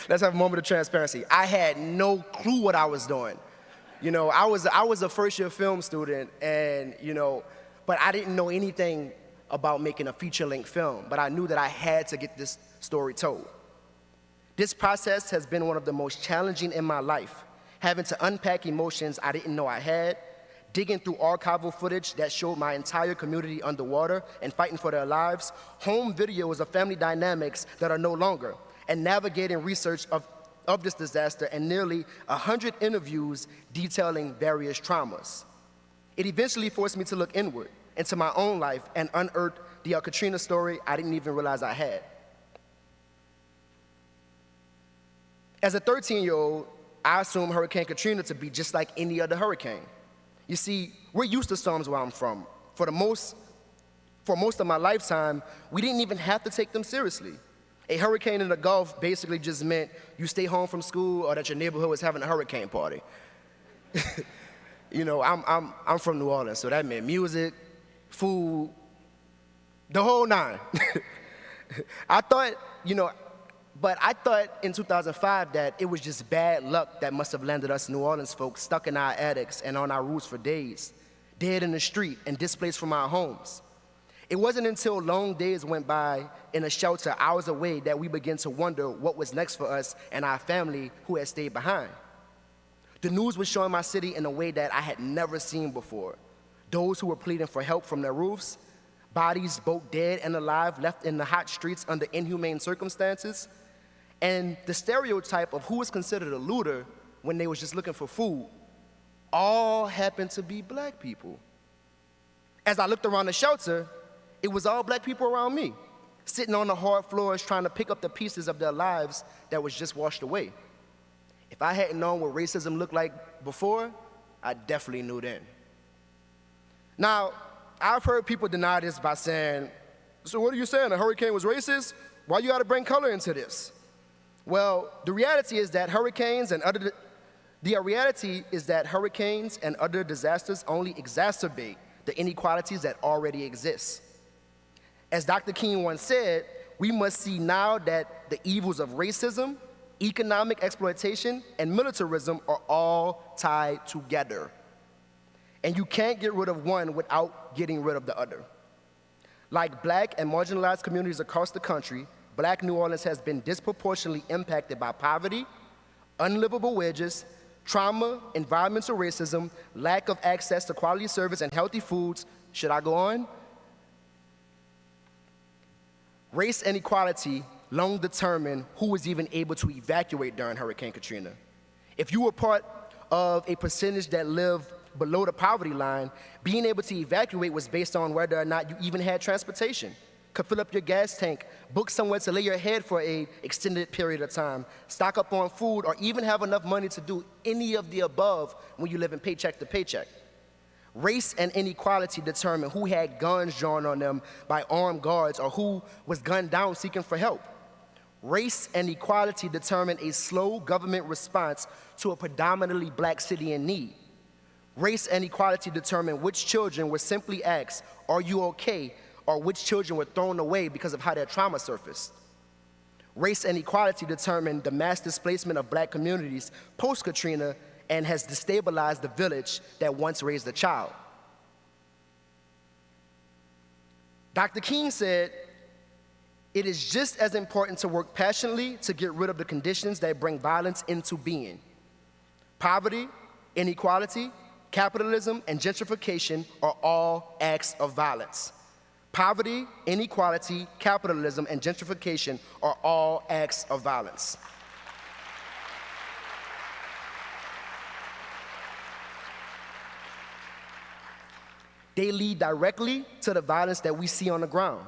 Let's have a moment of transparency. I had no clue what I was doing. You know, I was a first-year film student, and, but I didn't know anything about making a feature-length film, but I knew that I had to get this story told. This process has been one of the most challenging in my life, having to unpack emotions I didn't know I had, digging through archival footage that showed my entire community underwater and fighting for their lives, home videos of family dynamics that are no longer, and navigating research of this disaster and nearly 100 interviews detailing various traumas. It eventually forced me to look inward into my own life and unearth the Katrina story I didn't even realize I had. As a 13-year-old, I assumed Hurricane Katrina to be just like any other hurricane. You see, we're used to storms where I'm from. For most of my lifetime, we didn't even have to take them seriously. A hurricane in the Gulf basically just meant you stay home from school or that your neighborhood was having a hurricane party. I'm from New Orleans, so that meant music, food, the whole nine. I thought in 2005 that it was just bad luck that must have landed us New Orleans folks stuck in our attics and on our roofs for days, dead in the street and displaced from our homes. It wasn't until long days went by in a shelter hours away that we began to wonder what was next for us and our family who had stayed behind. The news was showing my city in a way that I had never seen before. Those who were pleading for help from their roofs, bodies both dead and alive left in the hot streets under inhumane circumstances, and the stereotype of who was considered a looter when they was just looking for food, all happened to be black people. As I looked around the shelter, it was all black people around me, sitting on the hard floors trying to pick up the pieces of their lives that was just washed away. If I hadn't known what racism looked like before, I definitely knew then. Now, I've heard people deny this by saying, so what are you saying, a hurricane was racist? Why you gotta bring color into this? Well, the reality is that hurricanes and other disasters only exacerbate the inequalities that already exist. As Dr. King once said, we must see now that the evils of racism, economic exploitation, and militarism are all tied together. And you can't get rid of one without getting rid of the other. Like black and marginalized communities across the country, Black New Orleans has been disproportionately impacted by poverty, unlivable wages, trauma, environmental racism, lack of access to quality service and healthy foods. Should I go on? Race and equality long determined who was even able to evacuate during Hurricane Katrina. If you were part of a percentage that lived below the poverty line, being able to evacuate was based on whether or not you even had transportation, could fill up your gas tank, book somewhere to lay your head for an extended period of time, stock up on food, or even have enough money to do any of the above when you live in paycheck to paycheck. Race and inequality determine who had guns drawn on them by armed guards or who was gunned down seeking for help. Race and equality determine a slow government response to a predominantly black city in need. Race and equality determine which children were simply asked, "Are you okay?" or which children were thrown away because of how their trauma surfaced. Race and equality determine the mass displacement of black communities post-Katrina and has destabilized the village that once raised a child. Dr. King said, "It is just as important to work passionately to get rid of the conditions that bring violence into being. Poverty, inequality, capitalism, and gentrification are all acts of violence. Poverty, inequality, capitalism, and gentrification are all acts of violence. They lead directly to the violence that we see on the ground.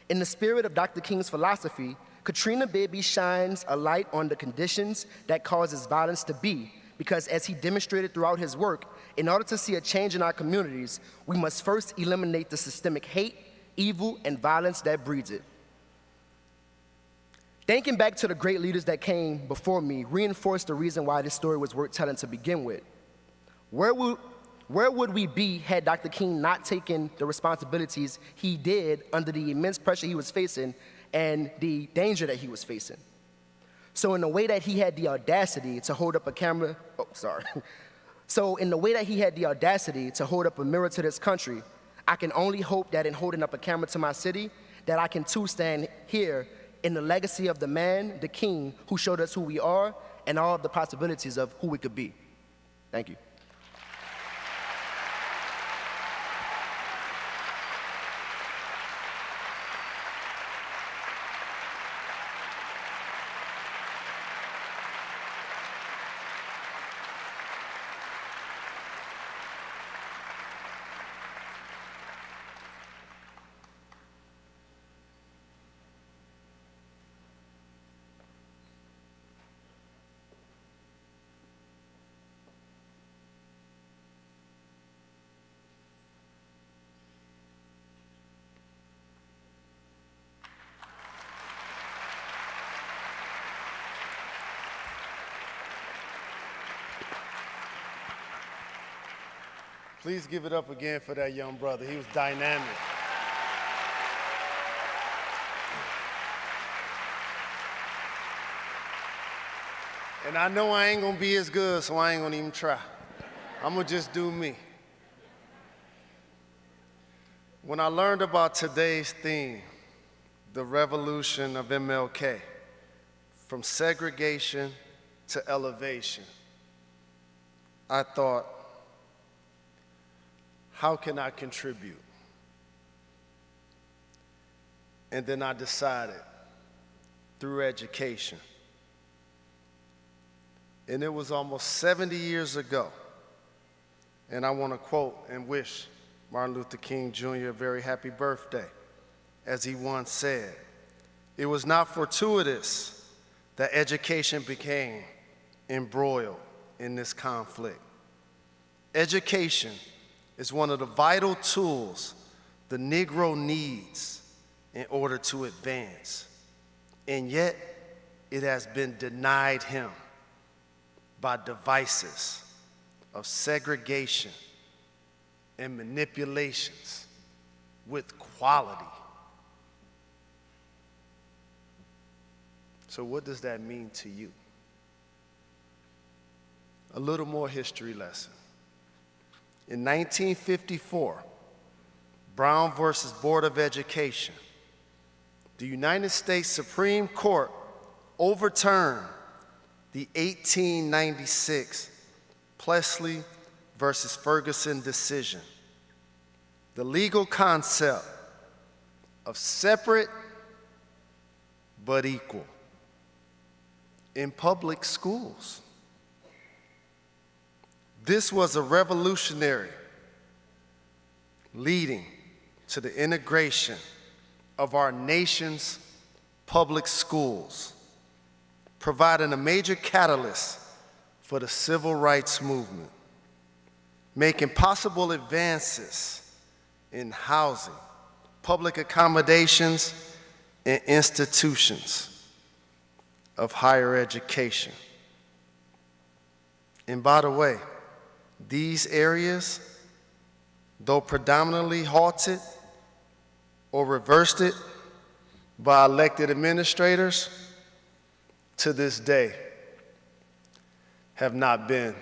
In the spirit of Dr. King's philosophy, Katrina Baby shines a light on the conditions that causes violence to be, because as he demonstrated throughout his work, in order to see a change in our communities, we must first eliminate the systemic hate, evil, and violence that breeds it. Thinking back to the great leaders that came before me reinforced the reason why this story was worth telling to begin with. Where would we be had Dr. King not taken the responsibilities he did under the immense pressure he was facing and the danger that he was facing? So in the way that he had the audacity to hold up a camera, So in the way that he had the audacity to hold up a mirror to this country, I can only hope that in holding up a camera to my city, that I can too stand here in the legacy of the man, the king, who showed us who we are and all of the possibilities of who we could be. Thank you. Please give it up again for that young brother. He was dynamic. And I know I ain't gonna be as good, so I ain't gonna even try. I'm gonna just do me. When I learned about today's theme, the revolution of MLK, from segregation to elevation, I thought, how can I contribute? And then I decided, through education. And it was almost 70 years ago. And I want to quote and wish Martin Luther King Jr. a very happy birthday. As he once said, "It was not fortuitous that education became embroiled in this conflict. Education is one of the vital tools the Negro needs in order to advance. And yet, it has been denied him by devices of segregation and manipulations with quality." So what does that mean to you? A little more history lesson. In 1954, Brown versus Board of Education, the United States Supreme Court overturned the 1896 Plessy versus Ferguson decision. The legal concept of separate but equal in public schools. This was a revolutionary, leading to the integration of our nation's public schools, providing a major catalyst for the civil rights movement, making possible advances in housing, public accommodations, and institutions of higher education. And by the way, these areas, though predominantly halted or reversed it by elected administrators, to this day have not been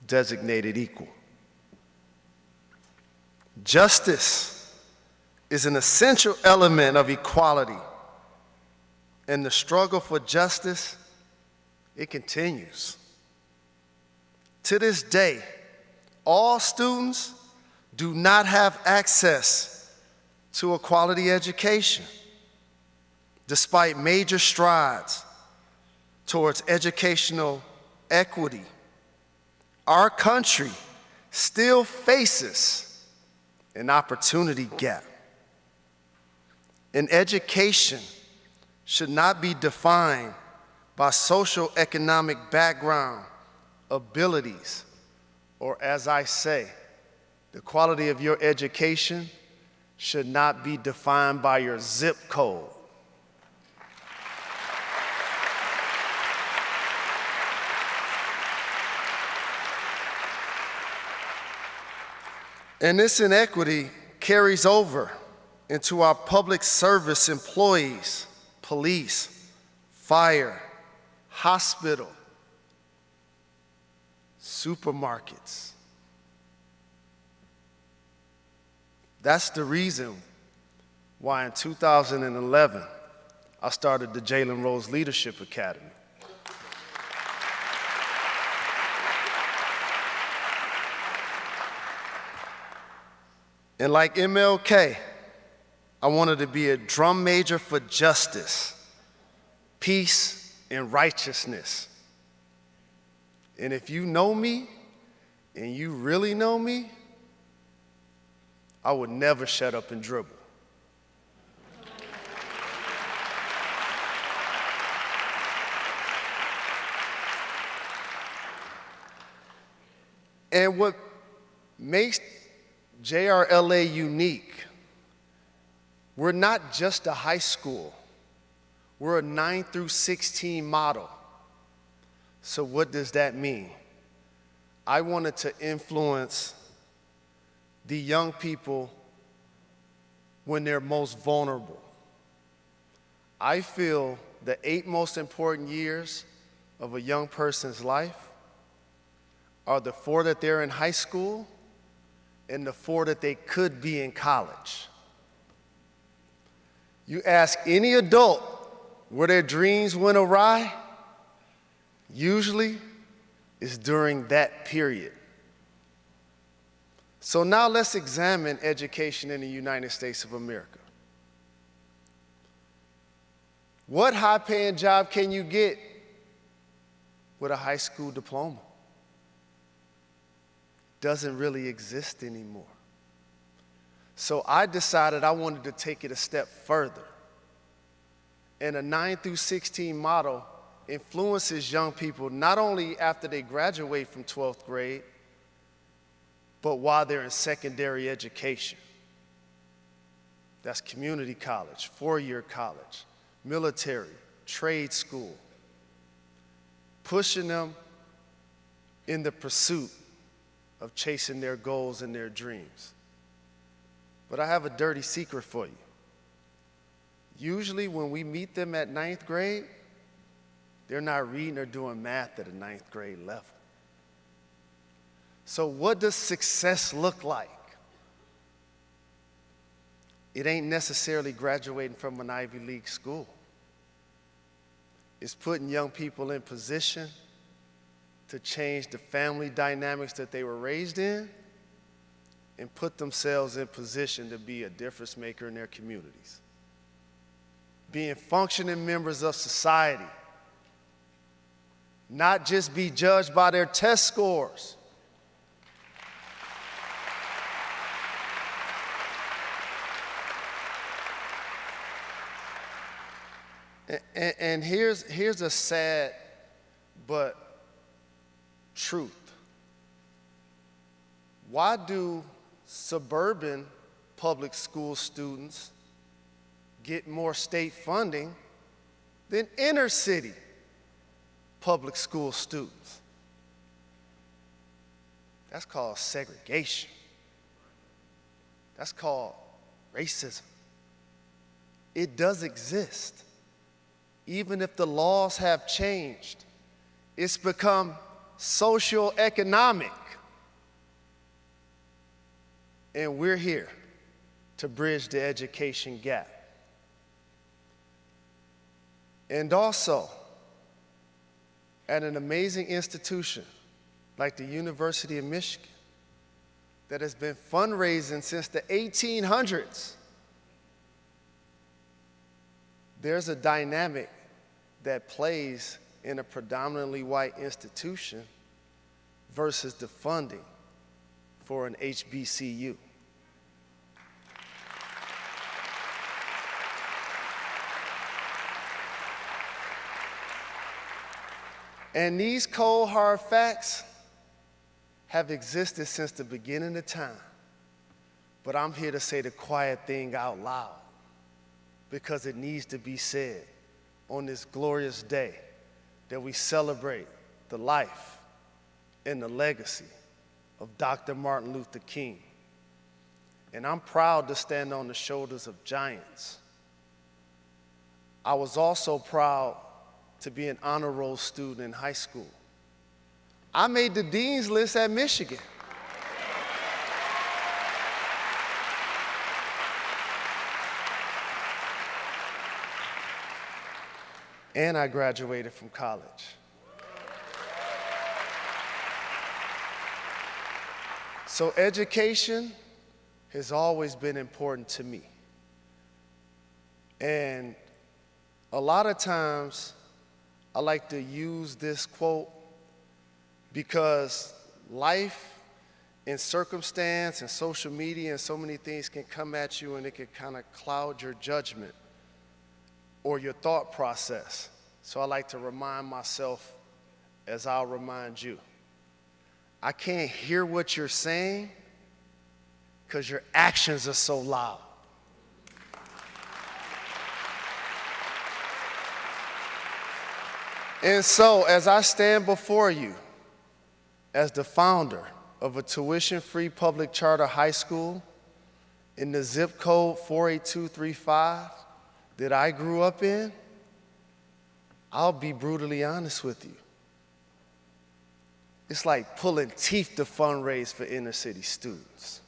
designated equal. Justice is an essential element of equality, and the struggle for justice, it continues. To this day, all students do not have access to a quality education, despite major strides towards educational equity. Our country still faces an opportunity gap. And education should not be defined by social economic background, abilities, or as I say, the quality of your education should not be defined by your zip code. And this inequity carries over into our public service employees, police, fire, hospital, supermarkets. That's the reason why in 2011, I started the Jalen Rose Leadership Academy. And like MLK, I wanted to be a drum major for justice, peace, and righteousness. And if you know me, and you really know me, I would never shut up and dribble. And what makes JRLA unique, we're not just a high school. We're a 9 through 16 model. So what does that mean? I wanted to influence the young people when they're most vulnerable. I feel the 8 most important years of a young person's life are the 4 that they're in high school and the 4 that they could be in college. You ask any adult where their dreams went awry, usually it's during that period. So now let's examine education in the United States of America. What high-paying job can you get with a high school diploma? Doesn't really exist anymore. So I decided I wanted to take it a step further. And a 9 through 16 model influences young people not only after they graduate from 12th grade, but while they're in secondary education. That's community college, 4-year college, military, trade school, pushing them in the pursuit of chasing their goals and their dreams. But I have a dirty secret for you. Usually when we meet them at 9th grade, they're not reading or doing math at a 9th grade level. So what does success look like? It ain't necessarily graduating from an Ivy League school. It's putting young people in position to change the family dynamics that they were raised in and put themselves in position to be a difference maker in their communities. Being functioning members of society, not just be judged by their test scores. And here's a sad but truth. Why do suburban public school students get more state funding than inner city public school students? That's called segregation. That's called racism. It does exist. Even if the laws have changed, it's become socio-economic. And we're here to bridge the education gap. And also, at an amazing institution like the University of Michigan, that has been fundraising since the 1800s, there's a dynamic that plays in a predominantly white institution versus the funding for an HBCU. And these cold, hard facts have existed since the beginning of time. But I'm here to say the quiet thing out loud because it needs to be said on this glorious day that we celebrate the life and the legacy of Dr. Martin Luther King. And I'm proud to stand on the shoulders of giants. I was also proud to be an honor roll student in high school. I made the dean's list at Michigan. And I graduated from college. So education has always been important to me. And a lot of times, I like to use this quote because life and circumstance and social media and so many things can come at you and it can kind of cloud your judgment or your thought process. So I like to remind myself as I'll remind you. I can't hear what you're saying because your actions are so loud. And so, as I stand before you as the founder of a tuition-free public charter high school in the zip code 48235 that I grew up in, I'll be brutally honest with you. It's like pulling teeth to fundraise for inner city students.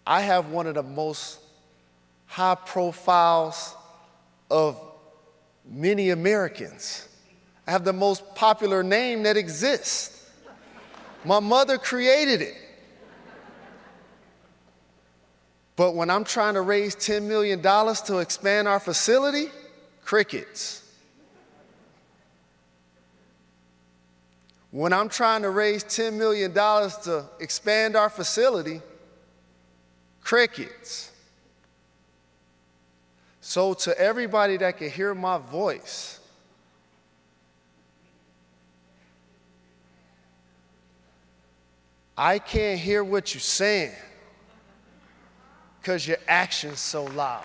I have one of the most high profiles of many Americans. I have the most popular name that exists. My mother created it. But when I'm trying to raise $10 million to expand our facility, crickets. When I'm trying to raise $10 million to expand our facility, crickets. So to everybody that can hear my voice, I can't hear what you're saying because your action's so loud.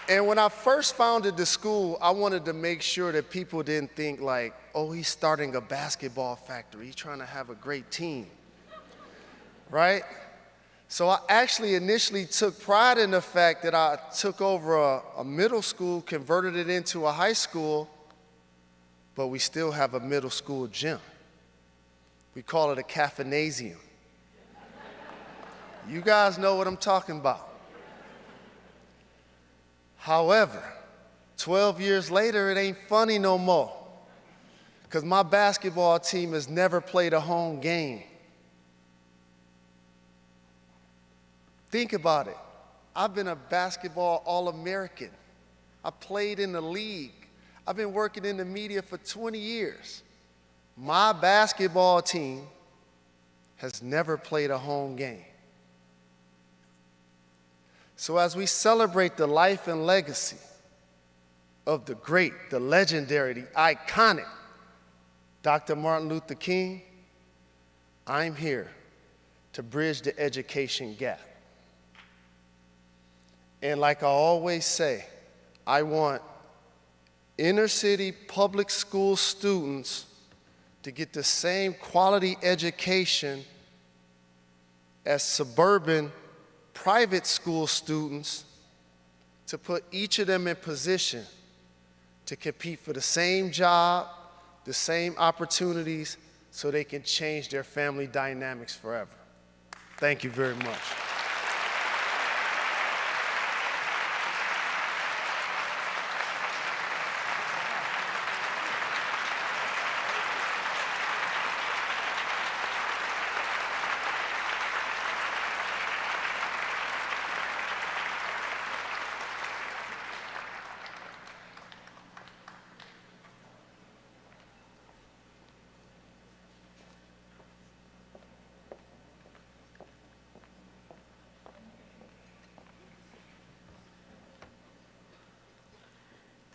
And when I first founded the school, I wanted to make sure that people didn't think like, oh, he's starting a basketball factory. He's trying to have a great team, right? So I actually initially took pride in the fact that I took over a middle school, converted it into a high school, but we still have a middle school gym. We call it a caffeinasium. You guys know what I'm talking about. However, 12 years later, it ain't funny no more because my basketball team has never played a home game. Think about it. I've been a basketball All-American. I played in the league. I've been working in the media for 20 years. My basketball team has never played a home game. So as we celebrate the life and legacy of the great, the legendary, the iconic Dr. Martin Luther King, I'm here to bridge the education gap. And like I always say, I want inner city public school students to get the same quality education as suburban private school students, to put each of them in position to compete for the same job, the same opportunities, so they can change their family dynamics forever. Thank you very much.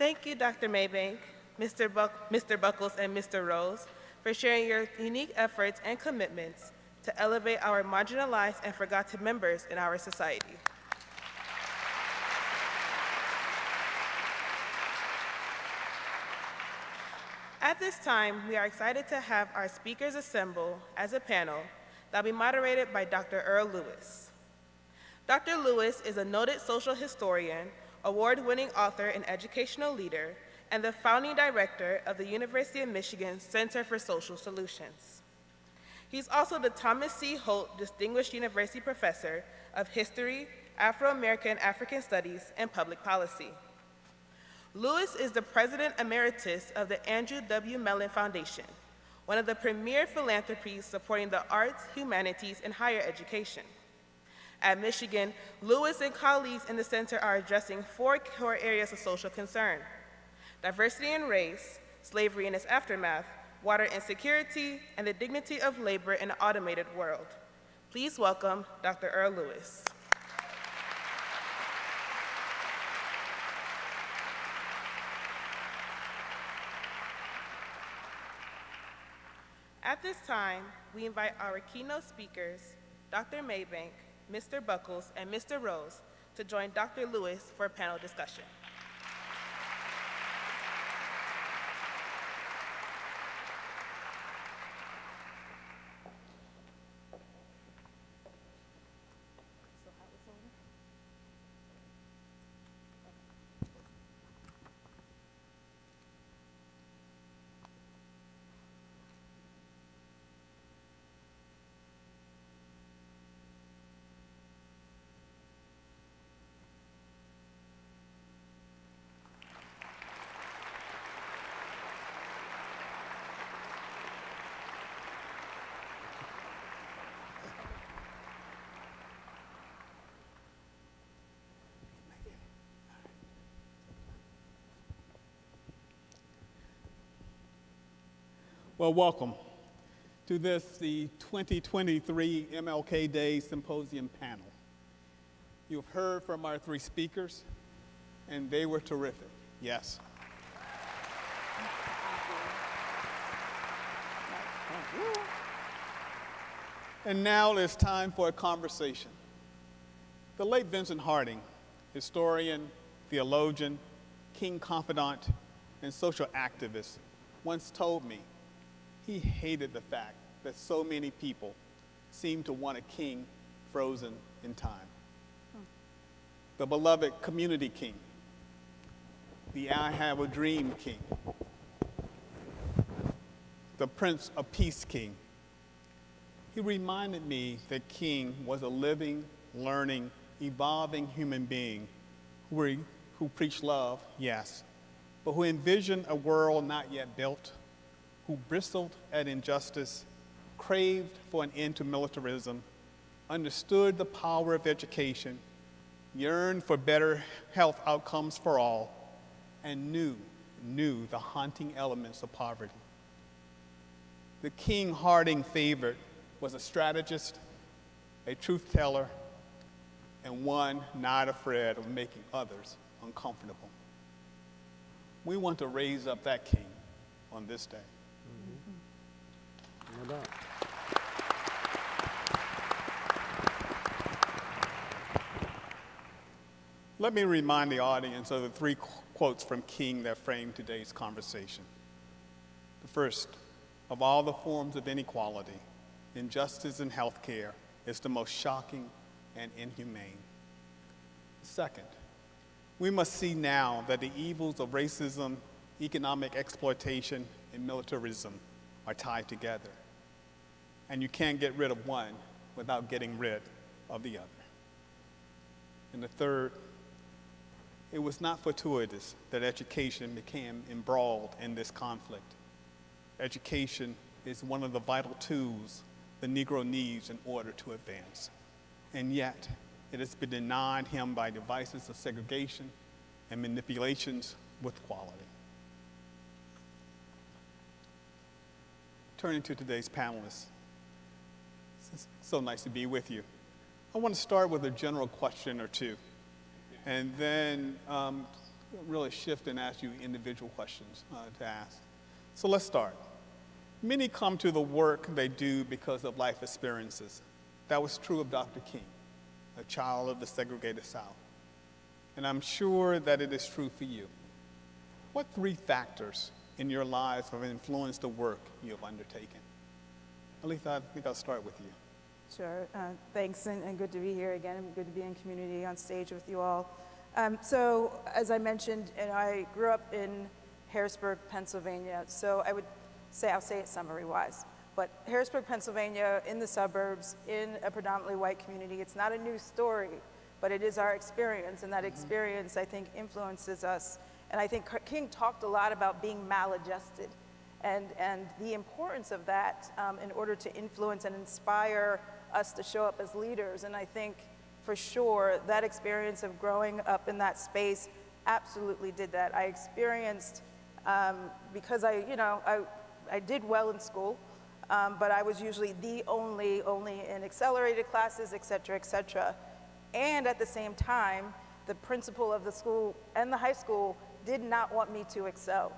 Thank you, Dr. Maybank, Mr. Buckles, and Mr. Rose, for sharing your unique efforts and commitments to elevate our marginalized and forgotten members in our society. At this time, we are excited to have our speakers assemble as a panel that will be moderated by Dr. Earl Lewis. Dr. Lewis is a noted social historian, award-winning author and educational leader, and the founding director of the University of Michigan Center for Social Solutions. He's also the Thomas C. Holt Distinguished University Professor of History, Afro-American African Studies, and Public Policy. Lewis is the President Emeritus of the Andrew W. Mellon Foundation, one of the premier philanthropies supporting the arts, humanities, and higher education. At Michigan, Lewis and colleagues in the center are addressing 4 core areas of social concern: diversity and race, slavery and its aftermath, water insecurity, and the dignity of labor in an automated world. Please welcome Dr. Earl Lewis. At this time, we invite our keynote speakers, Dr. Maybank, Mr. Buckles, and Mr. Rose, to join Dr. Lewis for a panel discussion. Well, welcome to the 2023 MLK Day Symposium panel. You've heard from our 3 speakers, and they were terrific, yes. And now it's time for a conversation. The late Vincent Harding, historian, theologian, king confidant, and social activist, once told me he hated the fact that so many people seem to want a king frozen in time. The beloved community king, the I have a dream king, the Prince of Peace king. He reminded me that king was a living, learning, evolving human being who preached love, yes, but who envisioned a world not yet built, who bristled at injustice, craved for an end to militarism, understood the power of education, yearned for better health outcomes for all, and knew the haunting elements of poverty. The king Harding favored was a strategist, a truth teller, and one not afraid of making others uncomfortable. We want to raise up that king on this day. Let me remind the audience of the 3 quotes from King that frame today's conversation. The first, of all the forms of inequality, injustice in healthcare is the most shocking and inhumane. Second, we must see now that the evils of racism, economic exploitation, and militarism are tied together. And you can't get rid of one without getting rid of the other. And the third, it was not fortuitous that education became embroiled in this conflict. Education is one of the vital tools the Negro needs in order to advance. And yet, it has been denied him by devices of segregation and manipulations with quality. Turning to today's panelists, it's so nice to be with you. I want to start with a general question or two, and then really shift and ask you individual questions to ask. So let's start. Many come to the work they do because of life experiences. That was true of Dr. King, a child of the segregated South. And I'm sure that it is true for you. What 3 factors in your lives have influenced the work you have undertaken? Aletha, I think I'll start with you. Sure. Thanks, and good to be here again, and good to be in community on stage with you all. So, as I mentioned, and I grew up in Harrisburg, Pennsylvania. So I would say, I'll say it summary-wise, but Harrisburg, Pennsylvania, in the suburbs, in a predominantly white community, it's not a new story, but it is our experience, and that experience, I think, influences us. And I think King talked a lot about being maladjusted, and the importance of that in order to influence and inspire us to show up as leaders. And I think, for sure, that experience of growing up in that space absolutely did that. I experienced, because I did well in school, but I was usually the only in accelerated classes, et cetera, et cetera. And at the same time, the principal of the school and the high school did not want me to excel.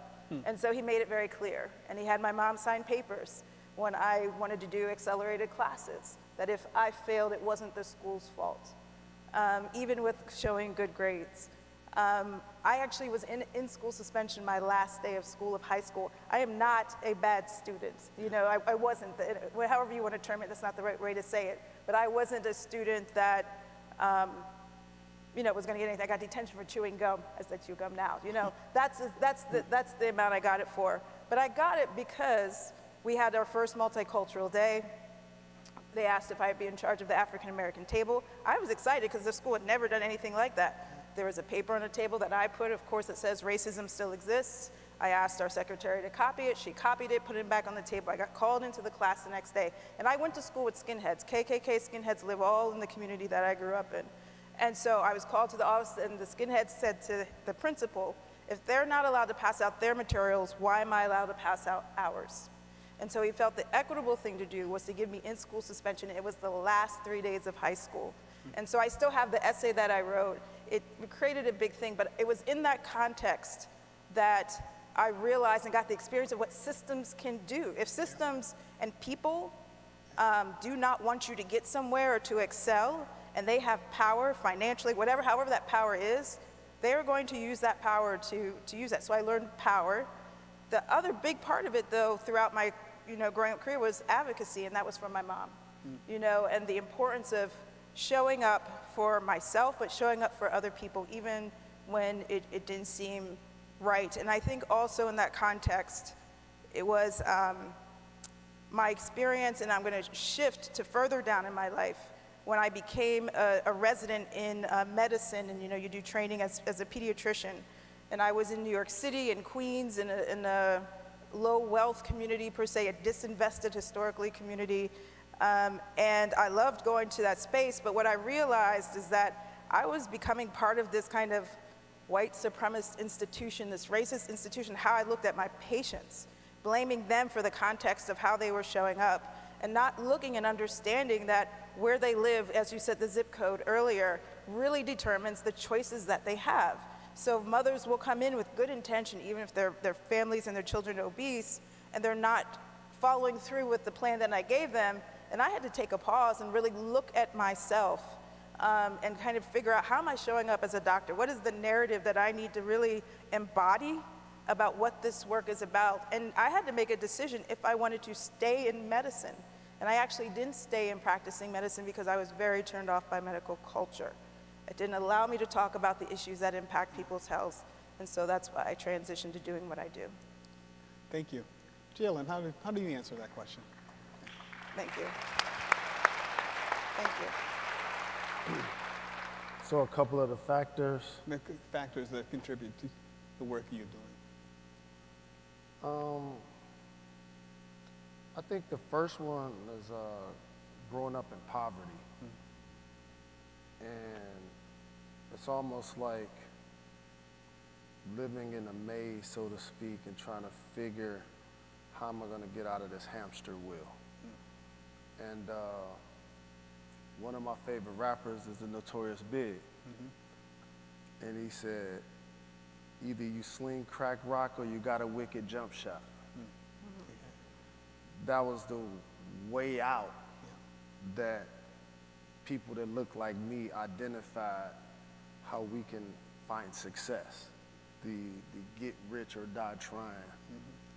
And so he made it very clear. And he had my mom sign papers when I wanted to do accelerated classes, that if I failed, it wasn't the school's fault, even with showing good grades. I actually was in school suspension my last day of school of high school. I am not a bad student. You know, I wasn't, however you want to term it, that's not the right way to say it. But I wasn't a student that, was going to get anything. I got detention for chewing gum. I said chew gum now. You know, that's the amount I got it for. But I got it because we had our first multicultural day. They asked if I'd be in charge of the African American table. I was excited because the school had never done anything like that. There was a paper on a table that I put, of course, that says racism still exists. I asked our secretary to copy it. She copied it, put it back on the table. I got called into the class the next day. And I went to school with skinheads. KKK skinheads live all in the community that I grew up in. And so I was called to the office, and the skinheads said to the principal, if they're not allowed to pass out their materials, why am I allowed to pass out ours? And so he felt the equitable thing to do was to give me in-school suspension. It was the last 3 days of high school. And so I still have the essay that I wrote. It created a big thing, but it was in that context that I realized and got the experience of what systems can do. If systems and people do not want you to get somewhere or to excel, and they have power financially, however that power is, they're going to use that power to use that. So I learned power. The other big part of it, though, throughout my growing up career was advocacy, and that was from my mom. And the importance of showing up for myself, but showing up for other people, even when it didn't seem right. And I think also in that context, it was my experience, and I'm going to shift to further down in my life, when I became a resident in medicine, and you do training as a pediatrician. And I was in New York City and Queens in a low wealth community per se, a disinvested historically community. And I loved going to that space, but what I realized is that I was becoming part of this kind of white supremacist institution, this racist institution, how I looked at my patients, blaming them for the context of how they were showing up, and not looking and understanding that where they live, as you said, the zip code earlier, really determines the choices that they have. So mothers will come in with good intention, even if their families and their children are obese, and they're not following through with the plan that I gave them. And I had to take a pause and really look at myself and kind of figure out, how am I showing up as a doctor? What is the narrative that I need to really embody about what this work is about? And I had to make a decision if I wanted to stay in medicine. And I actually didn't stay in practicing medicine because I was very turned off by medical culture. It didn't allow me to talk about the issues that impact people's health. And so that's why I transitioned to doing what I do. Thank you. Jalen, how do you answer that question? Thank you. Thank you. So a couple of the factors. The factors that contribute to the work you're doing. I think the first one is growing up in poverty. And it's almost like living in a maze, so to speak, and trying to figure how am I going to get out of this hamster wheel. And one of my favorite rappers is the Notorious Big. And he said, either you sling crack rock or you got a wicked jump shot. That was the way out that people that look like me identified how we can find success. The get rich or die trying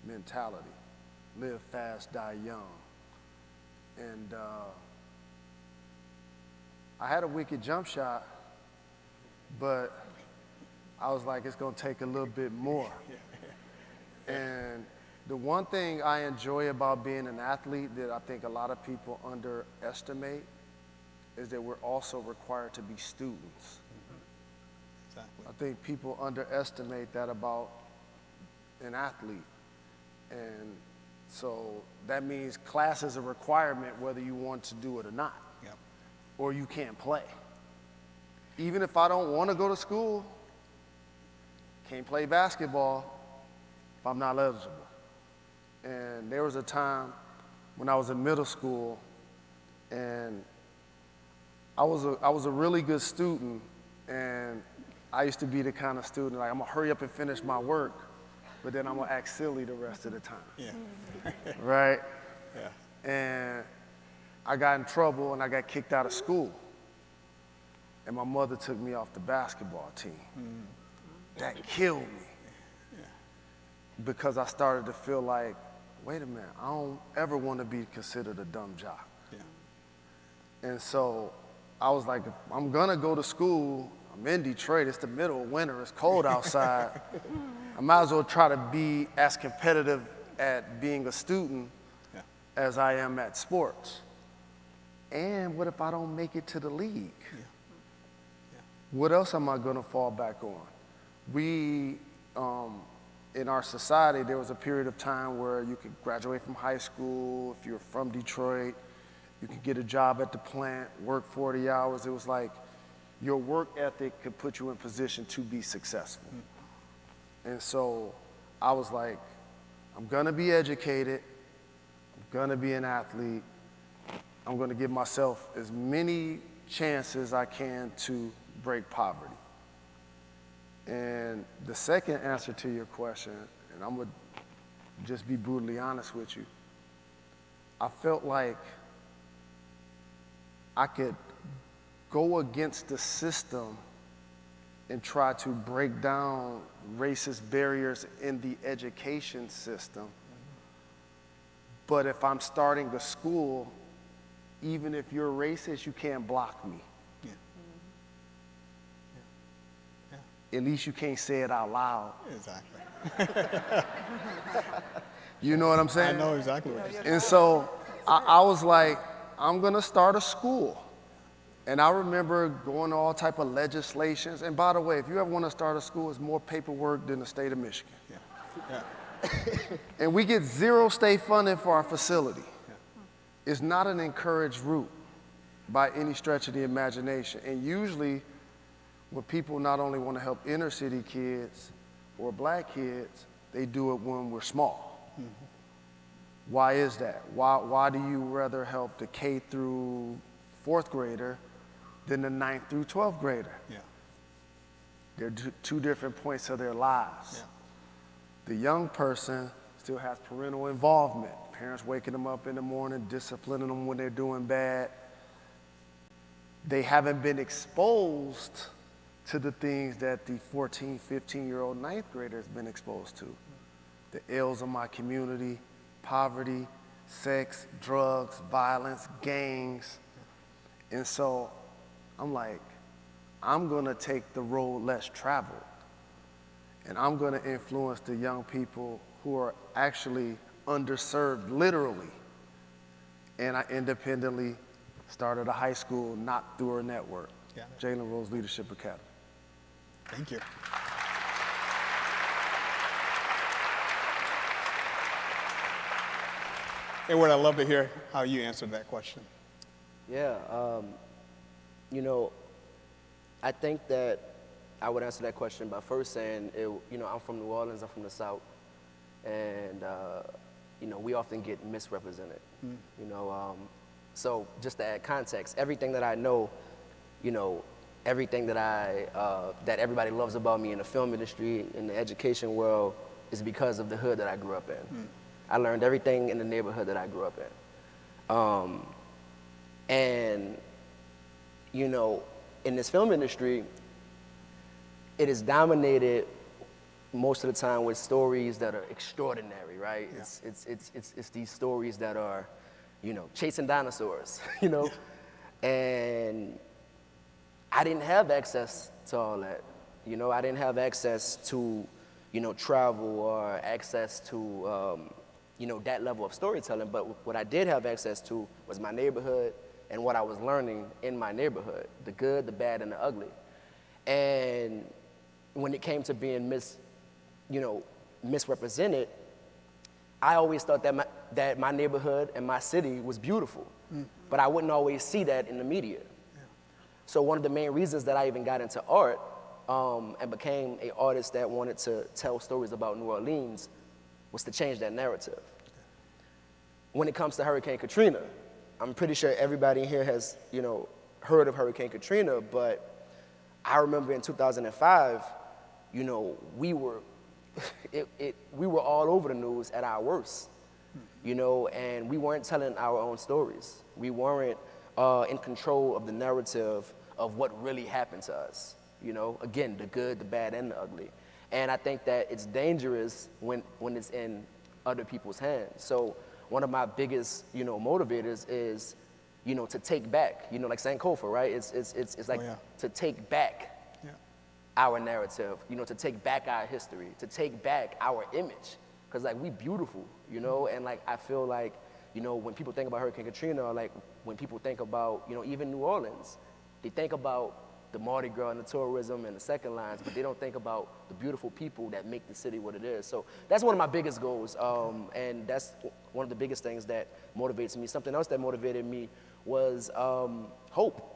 mentality. Live fast, die young. And I had a wicked jump shot, but I was like, it's gonna take a little bit more. And the one thing I enjoy about being an athlete that I think a lot of people underestimate is that we're also required to be students. Exactly. I think people underestimate that about an athlete. And so that means class is a requirement whether you want to do it or not. Yep. Or you can't play. Even if I don't want to go to school, can't play basketball if I'm not eligible. And there was a time when I was in middle school and I was a really good student, and I used to be the kind of student like, I'm gonna hurry up and finish my work, but then I'm gonna act silly the rest of the time. Yeah. Right? Yeah. And I got in trouble and I got kicked out of school. And my mother took me off the basketball team. That killed me. Because I started to feel like, wait a minute, I don't ever want to be considered a dumb jock. Yeah. And so I was like, if I'm gonna go to school, I'm in Detroit, it's the middle of winter, it's cold outside. I might as well try to be as competitive at being a student as I am at sports. And what if I don't make it to the league? What else am I gonna fall back on? We, in our society, there was a period of time where you could graduate from high school. If you're from Detroit, you could get a job at the plant, work 40 hours. It was like your work ethic could put you in position to be successful. And so I was like, I'm gonna be educated, I'm gonna be an athlete, I'm gonna give myself as many chances I can to break poverty. And the second answer to your question, and I'm gonna just be brutally honest with you, I felt like I could go against the system and try to break down racist barriers in the education system. But if I'm starting a school, even if you're racist, you can't block me. At least you can't say it out loud. Exactly. You know what I'm saying? I know exactly what you're saying. And so I was like, I'm gonna start a school. And I remember going to all type of legislations. And by the way, if you ever wanna start a school, it's more paperwork than the state of Michigan. Yeah. And we get zero state funding for our facility. It's not an encouraged route by any stretch of the imagination. And usually, when people not only want to help inner city kids or black kids, they do it when we're small. Why is that? Why do you rather help the K through 4th grader than the 9th through 12th grader? Yeah. They're two different points of their lives. Yeah. The young person still has parental involvement. Parents waking them up in the morning, disciplining them when they're doing bad. They haven't been exposed to the things that the 14, 15-year-old 9th grader has been exposed to. The ills of my community, poverty, sex, drugs, violence, gangs. And so I'm like, I'm gonna take the road less traveled. And I'm gonna influence the young people who are actually underserved, literally. And I independently started a high school, not through a network, Jalen Rose Leadership Academy. Thank you. Edward, I'd love to hear how you answered that question. Yeah, you know, I think that I would answer that question by first saying, I'm from New Orleans, I'm from the South, and, we often get misrepresented, So just to add context, everything that I know, everything that that everybody loves about me in the film industry, in the education world, is because of the hood that I grew up in. I learned everything in the neighborhood that I grew up in. And, you know, in this film industry, it is dominated most of the time with stories that are extraordinary, right? Yeah. It's these stories that are, you know, chasing dinosaurs, you know? And I didn't have access to all that. You know, I didn't have access to, you know, travel or access to, you know, that level of storytelling. But what I did have access to was my neighborhood and what I was learning in my neighborhood, the good, the bad, and the ugly. And when it came to being misrepresented, I always thought that my neighborhood and my city was beautiful, but I wouldn't always see that in the media. Yeah. So one of the main reasons that I even got into art and became an artist that wanted to tell stories about New Orleans was to change that narrative. When it comes to Hurricane Katrina, I'm pretty sure everybody here has, you know, heard of Hurricane Katrina, but I remember in 2005, you know, we were all over the news at our worst, you know, and we weren't telling our own stories. We weren't in control of the narrative of what really happened to us, you know, again, the good, the bad, and the ugly. And I think that it's dangerous when it's in other people's hands. So one of my biggest, you know, motivators is, you know, to take back, you know, like Sankofa, right? It's like to take back our narrative, you know, to take back our history, to take back our image. Because, like, we beautiful, you know? And, like, I feel like, you know, when people think about Hurricane Katrina, or, like, when people think about, you know, even New Orleans, they think about the Mardi Gras and the tourism and the second lines, but they don't think about the beautiful people that make the city what it is. So that's one of my biggest goals, and that's one of the biggest things that motivates me. Something else that motivated me was hope.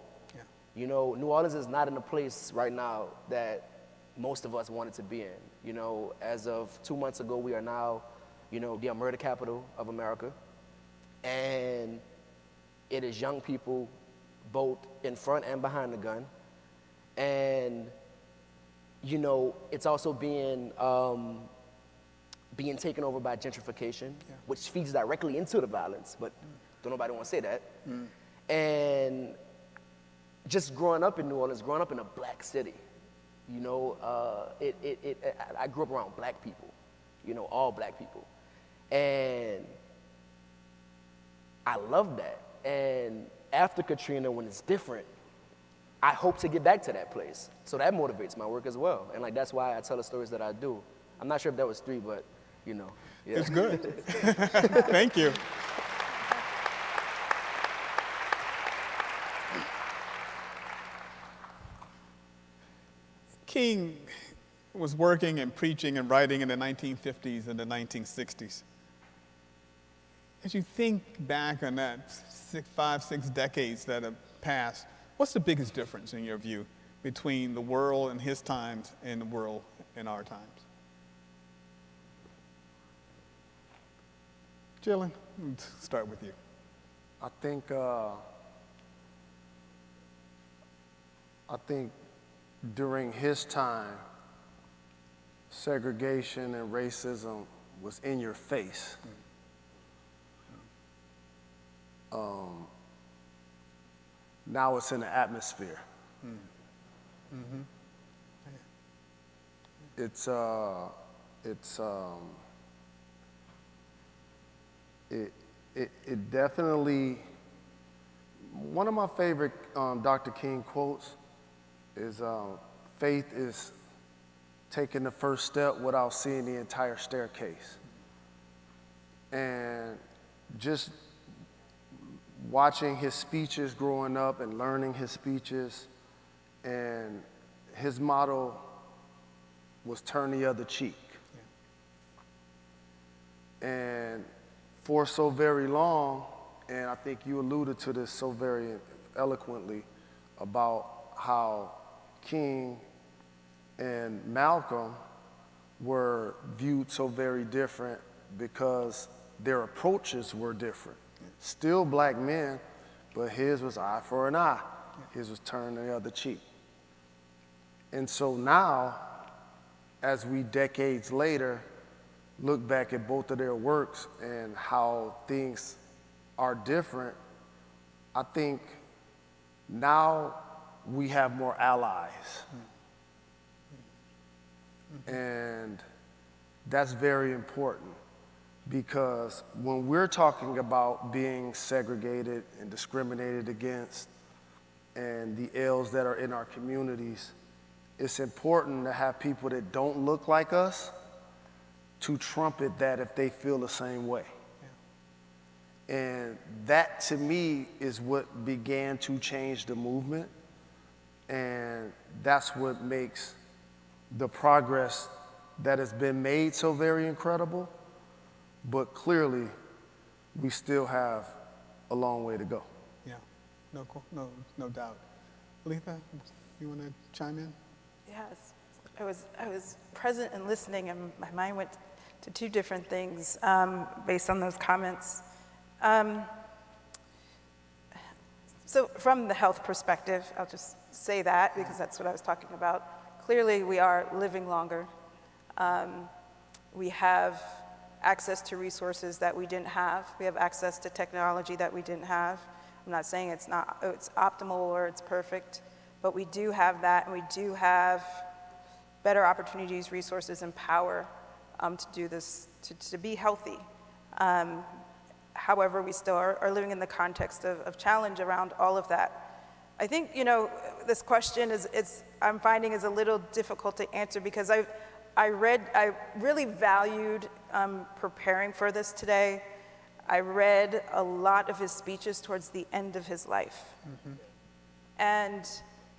You know, New Orleans is not in a place right now that most of us wanted to be in. You know, as of 2 months ago, we are now, you know, the murder capital of America. And it is young people both in front and behind the gun. And, you know, it's also being taken over by gentrification, which feeds directly into the violence, but don't nobody want to say that. And just growing up in New Orleans, growing up in a black city, you know, I grew up around black people, you know, all black people. And I love that. And after Katrina, when it's different, I hope to get back to that place. So that motivates my work as well. And, like, that's why I tell the stories that I do. I'm not sure if that was 3, but, you know. Yeah. It's good. Thank you. King was working and preaching and writing in the 1950s and the 1960s. As you think back on that 5, 6 decades that have passed, what's the biggest difference in your view between the world in his times and the world in our times? Jillian, let's start with you. I think during his time, segregation and racism was in your face. Now it's in the atmosphere. It definitely, one of my favorite Dr. King quotes is, faith is taking the first step without seeing the entire staircase. And just watching his speeches growing up and learning his speeches, and his motto was turn the other cheek. And for so very long, and I think you alluded to this so very eloquently about how King and Malcolm were viewed so very different because their approaches were different. Still black men, but his was eye for an eye. His was turn the other cheek. And so now, as we decades later look back at both of their works and how things are different, I think now we have more allies. And that's very important, because when we're talking about being segregated and discriminated against and the ills that are in our communities, it's important to have people that don't look like us to trumpet that if they feel the same way. And that, to me, is what began to change the movement. And that's what makes the progress that has been made so very incredible. But clearly, we still have a long way to go. Yeah, no doubt. Letha, you want to chime in? Yes, I was present and listening, and my mind went to two different things based on those comments. So from the health perspective, I'll just say that because that's what I was talking about. Clearly, we are living longer. We have access to resources that we didn't have. We have access to technology that we didn't have. I'm not saying it's optimal or it's perfect, but we do have that, and we do have better opportunities, resources, and power to do this, to be healthy. However, we still are living in the context of challenge around all of that. I think, this question I'm finding is a little difficult to answer, because I really valued preparing for this today. I read a lot of his speeches towards the end of his life. Mm-hmm. And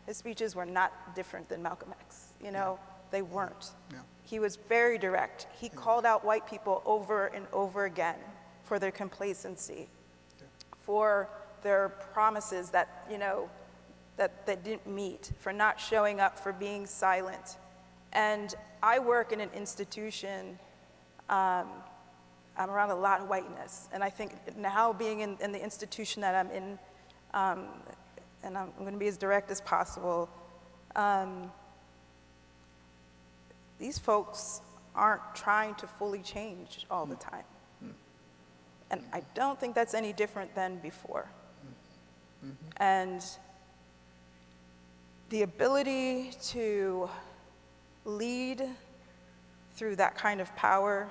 his speeches were not different than Malcolm X, they weren't. Yeah. He was very direct. He called out white people over and over again for their complacency, for their promises that, that they didn't meet, for not showing up, for being silent. And I work in an institution, I'm around a lot of whiteness, and I think now being in the institution that I'm in, and I'm going to be as direct as possible, these folks aren't trying to fully change all the time. And I don't think that's any different than before. Mm-hmm. And the ability to lead through that kind of power,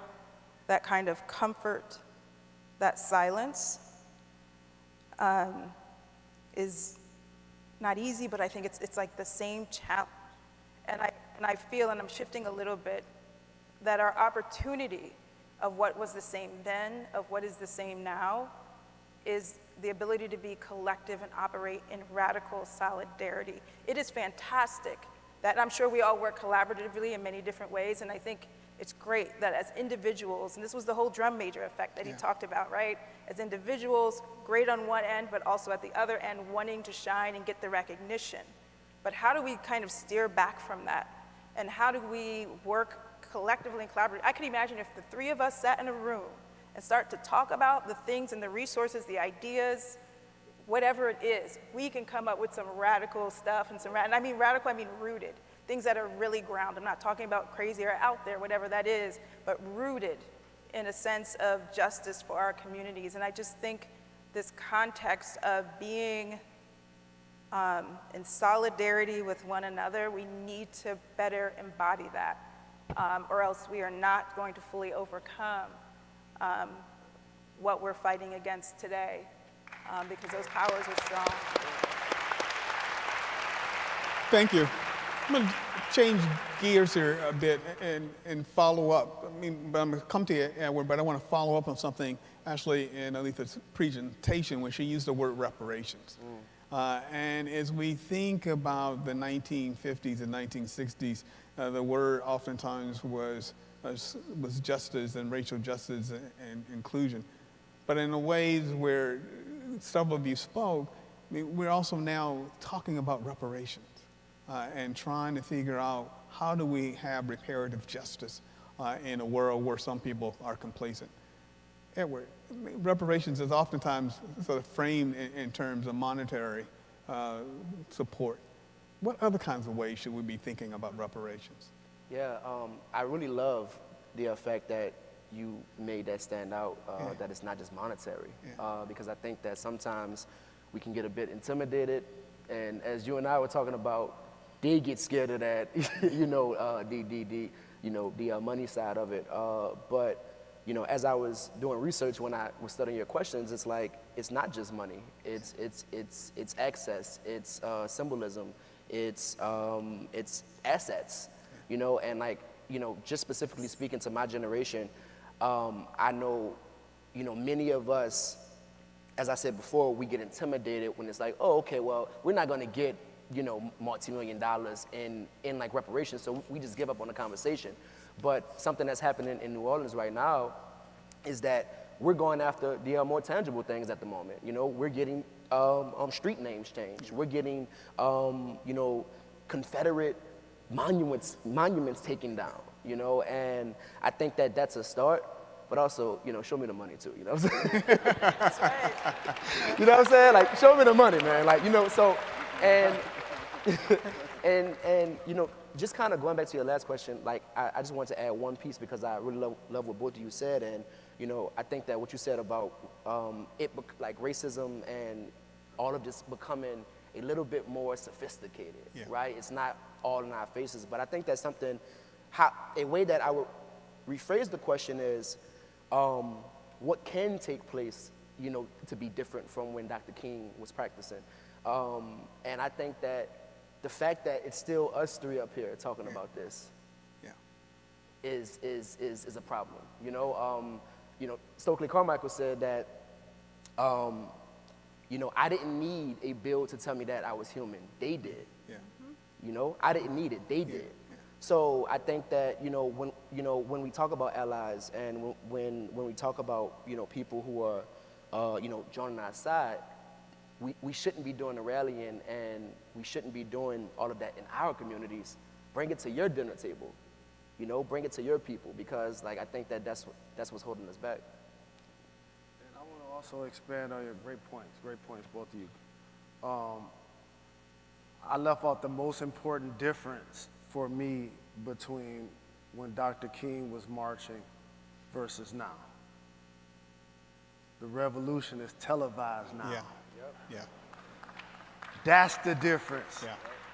that kind of comfort, that silence, is not easy, but I think it's like the same challenge. And I feel, and I'm shifting a little bit, that our opportunity of what was the same then, of what is the same now, is the ability to be collective and operate in radical solidarity. It is fantastic that I'm sure we all work collaboratively in many different ways, and I think it's great that as individuals, and this was the whole drum major effect that he talked about, right? As individuals, great on one end, but also at the other end, wanting to shine and get the recognition. But how do we kind of steer back from that? And how do we work collectively and collaboratively? I can imagine if the three of us sat in a room and start to talk about the things and the resources, the ideas, whatever it is, we can come up with some radical stuff, and I mean radical, I mean rooted, things that are really grounded. I'm not talking about crazy or out there, whatever that is, but rooted in a sense of justice for our communities. And I just think this context of being in solidarity with one another, we need to better embody that, or else we are not going to fully overcome what we're fighting against today, because those powers are strong. Thank you. I'm going to change gears here a bit and follow up. But I'm going to come to you, Edward, but I want to follow up on something actually in Letha's presentation when she used the word reparations. And as we think about the 1950s and 1960s, the word oftentimes was justice and racial justice and inclusion. But in the ways where several of you spoke, we're also now talking about reparations and trying to figure out how do we have reparative justice in a world where some people are complacent. Edward, reparations is oftentimes sort of framed in terms of monetary support. what other kinds of ways should we be thinking about reparations? Yeah, I really love the effect that you made that stand out, that it's not just monetary. Because I think that sometimes we can get a bit intimidated, and as you and I were talking about, they get scared of that, the money side of it. But as I was doing research when I was studying your questions, it's like it's not just money. It's access. It's symbolism. It's assets. And just specifically speaking to my generation, I know, many of us, as I said before, we get intimidated when it's like, oh, okay, well, we're not going to get, multi-million dollars in like reparations, so we just give up on the conversation. But something that's happening in New Orleans right now is that we're going after the more tangible things at the moment. We're getting street names changed. We're getting, Confederate monuments taken down, and I think that that's a start. But also, show me the money too, you know what I'm saying? That's right. You know what I'm saying? Like, show me the money, man. Like, so, and just kind of going back to your last question, like, I just wanted to add one piece because I really love what both of you said. And, I think that what you said about like racism and all of this becoming a little bit more sophisticated, right? It's not all in our faces. But I think that's something, a way that I would rephrase the question is, what can take place, to be different from when Dr. King was practicing. And I think that the fact that it's still us three up here talking about this is a problem. Stokely Carmichael said that, I didn't need a bill to tell me that I was human. They did. I didn't need it. They did. So I think that, when we talk about allies and when we talk about, people who are, joining our side, we shouldn't be doing the rallying and we shouldn't be doing all of that in our communities. Bring it to your dinner table, bring it to your people, because I think that that's what's holding us back. And I want to also expand on your great points, both of you. I left out the most important difference for me between when Dr. King was marching versus now. The revolution is televised now. That's the difference.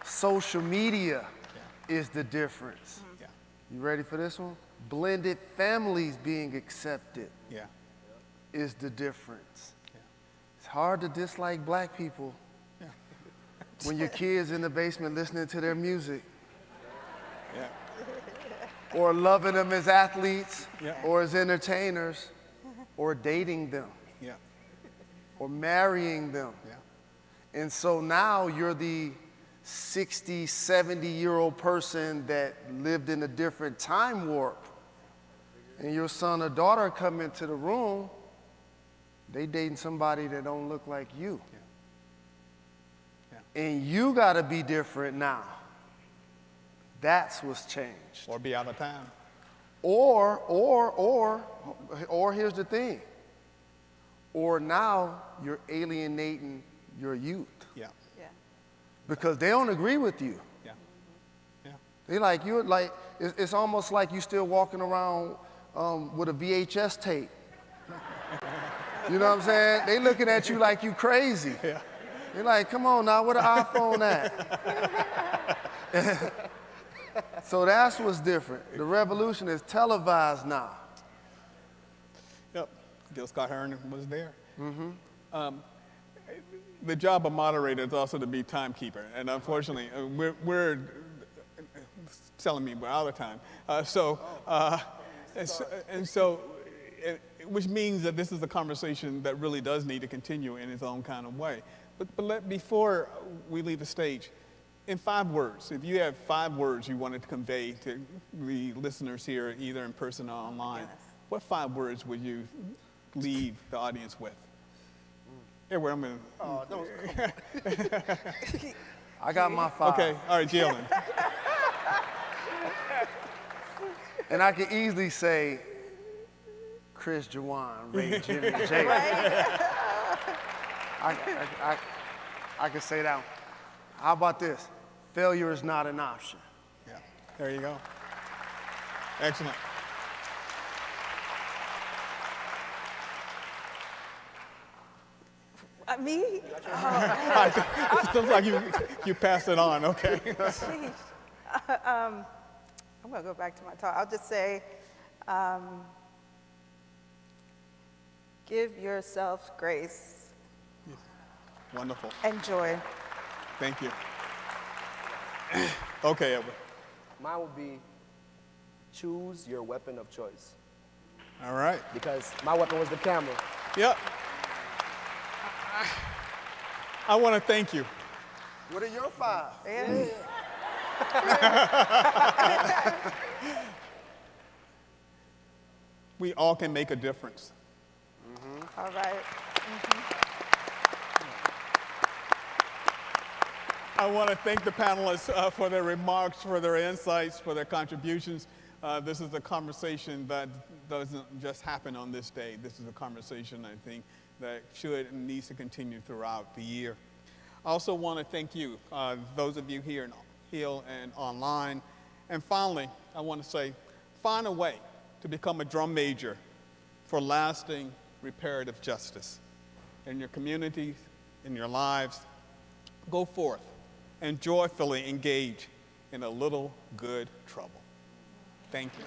Social media is the difference. You ready for this one? Blended families being accepted is the difference. It's hard to dislike black people when your kids in the basement listening to their music. Or loving them as athletes, or as entertainers, or dating them, or marrying them. And so now you're the 60, 70-year-old person that lived in a different time warp. And your son or daughter come into the room, they dating somebody that don't look like you. And you gotta be different now. That's what's changed. Or be out of town. Or here's the thing. Or now you're alienating your youth. Because they don't agree with you. They like, you're like, it's almost like you still walking around with a VHS tape. You know what I'm saying? They looking at you like you crazy. They're like, come on now, where the iPhone at? So that's what's different. The revolution is televised now. Yep, Gil Scott-Heron was there. The job of moderator is also to be timekeeper, and unfortunately, we're telling me we're out of time. Which means that this is a conversation that really does need to continue in its own kind of way. But before we leave the stage, in 5 words, if you have 5 words you wanted to convey to the listeners here, either in person or online, what 5 words would you leave the audience with? Anyway, I'm gonna. Oh, don't. I got my 5. Okay, all right, Jalen. And I could easily say Chris, Jawan, Ray, Jimmy, Jay. I could say that one. How about this? failure is not an option. Yeah, there you go. Excellent. Me? It looks like you passed it on, okay. Sheesh. I'm going to go back to my talk. I'll just say, give yourself grace Wonderful. and joy. Thank you. Okay, Edward. Mine would be choose your weapon of choice. All right. Because my weapon was the camera. Yep. I want to thank you. What are your 5? Yeah. We all can make a difference. All right. I want to thank the panelists for their remarks, for their insights, for their contributions. This is a conversation that doesn't just happen on this day. This is a conversation, I think, that should and needs to continue throughout the year. I also want to thank you, those of you here in Hill and online. And finally, I want to say, find a way to become a drum major for lasting reparative justice in your communities, in your lives. Go forth and joyfully engage in a little good trouble. Thank you.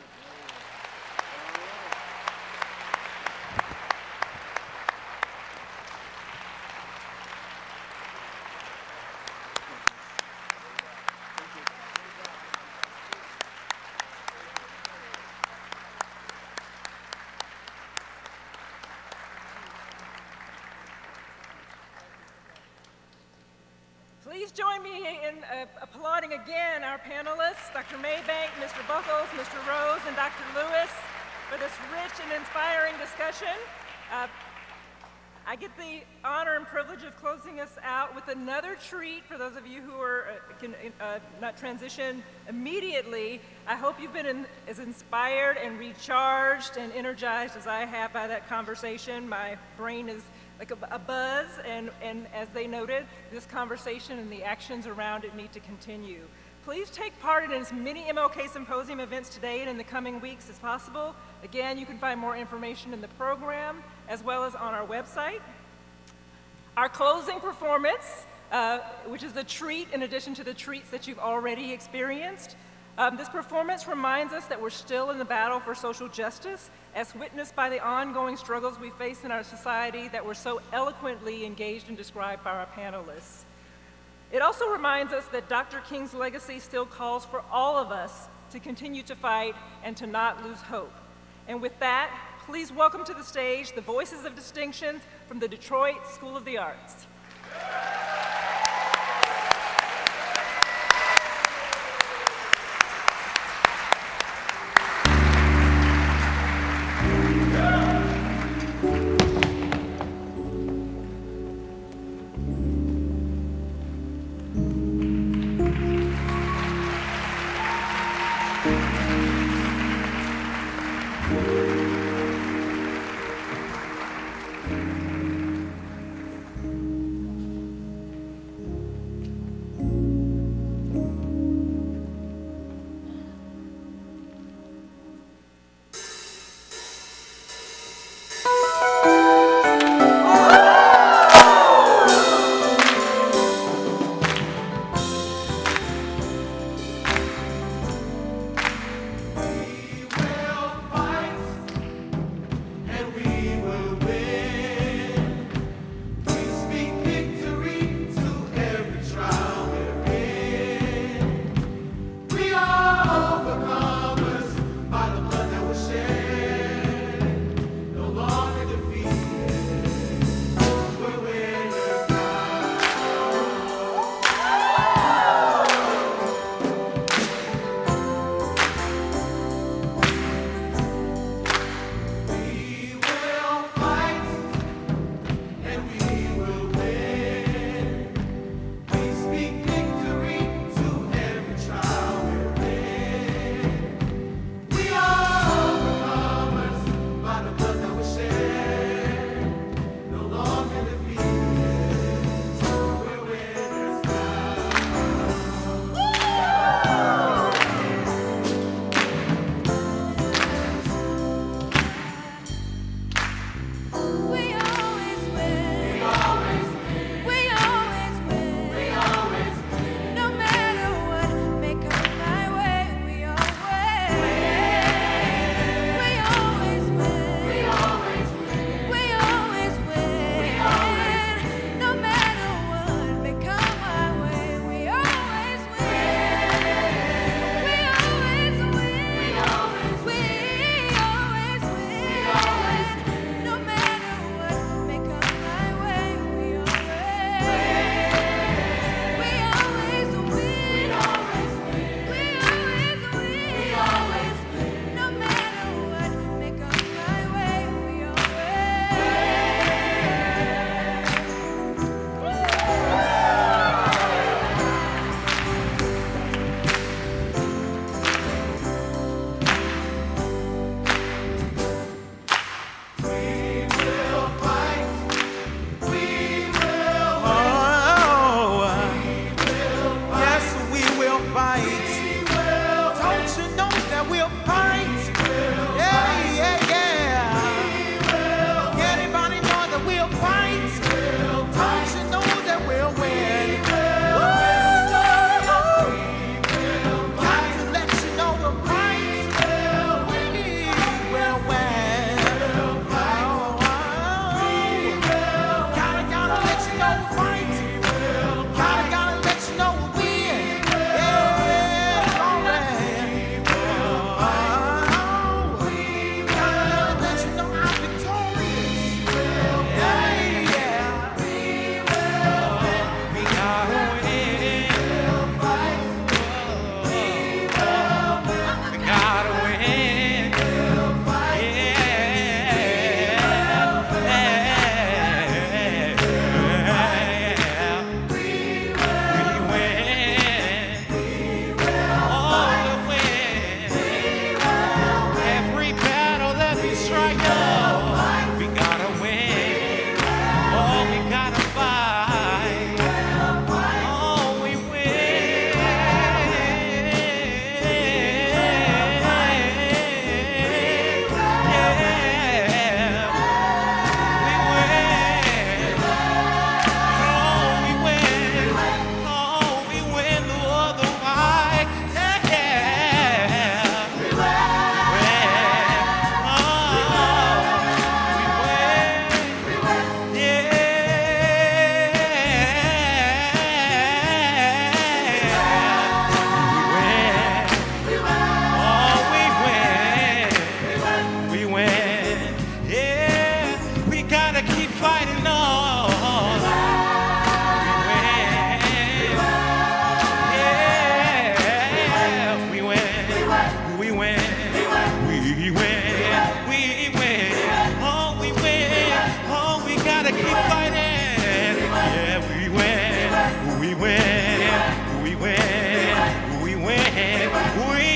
Please join me in applauding again our panelists, Dr. Maybank, Mr. Buckles, Mr. Rose, and Dr. Lewis for this rich and inspiring discussion. I get the honor and privilege of closing us out with another treat for those of you who can not transition immediately. I hope you've been as inspired and recharged and energized as I have by that conversation. My brain is like a buzz, and as they noted, this conversation and the actions around it need to continue. Please take part in as many MLK Symposium events today and in the coming weeks as possible. Again, you can find more information in the program as well as on our website. Our closing performance, which is a treat in addition to the treats that you've already experienced. This performance reminds us that we're still in the battle for social justice, as witnessed by the ongoing struggles we face in our society that were so eloquently engaged and described by our panelists. It also reminds us that Dr. King's legacy still calls for all of us to continue to fight and to not lose hope. And with that, please welcome to the stage the voices of distinction from the Detroit School of the Arts.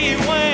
me when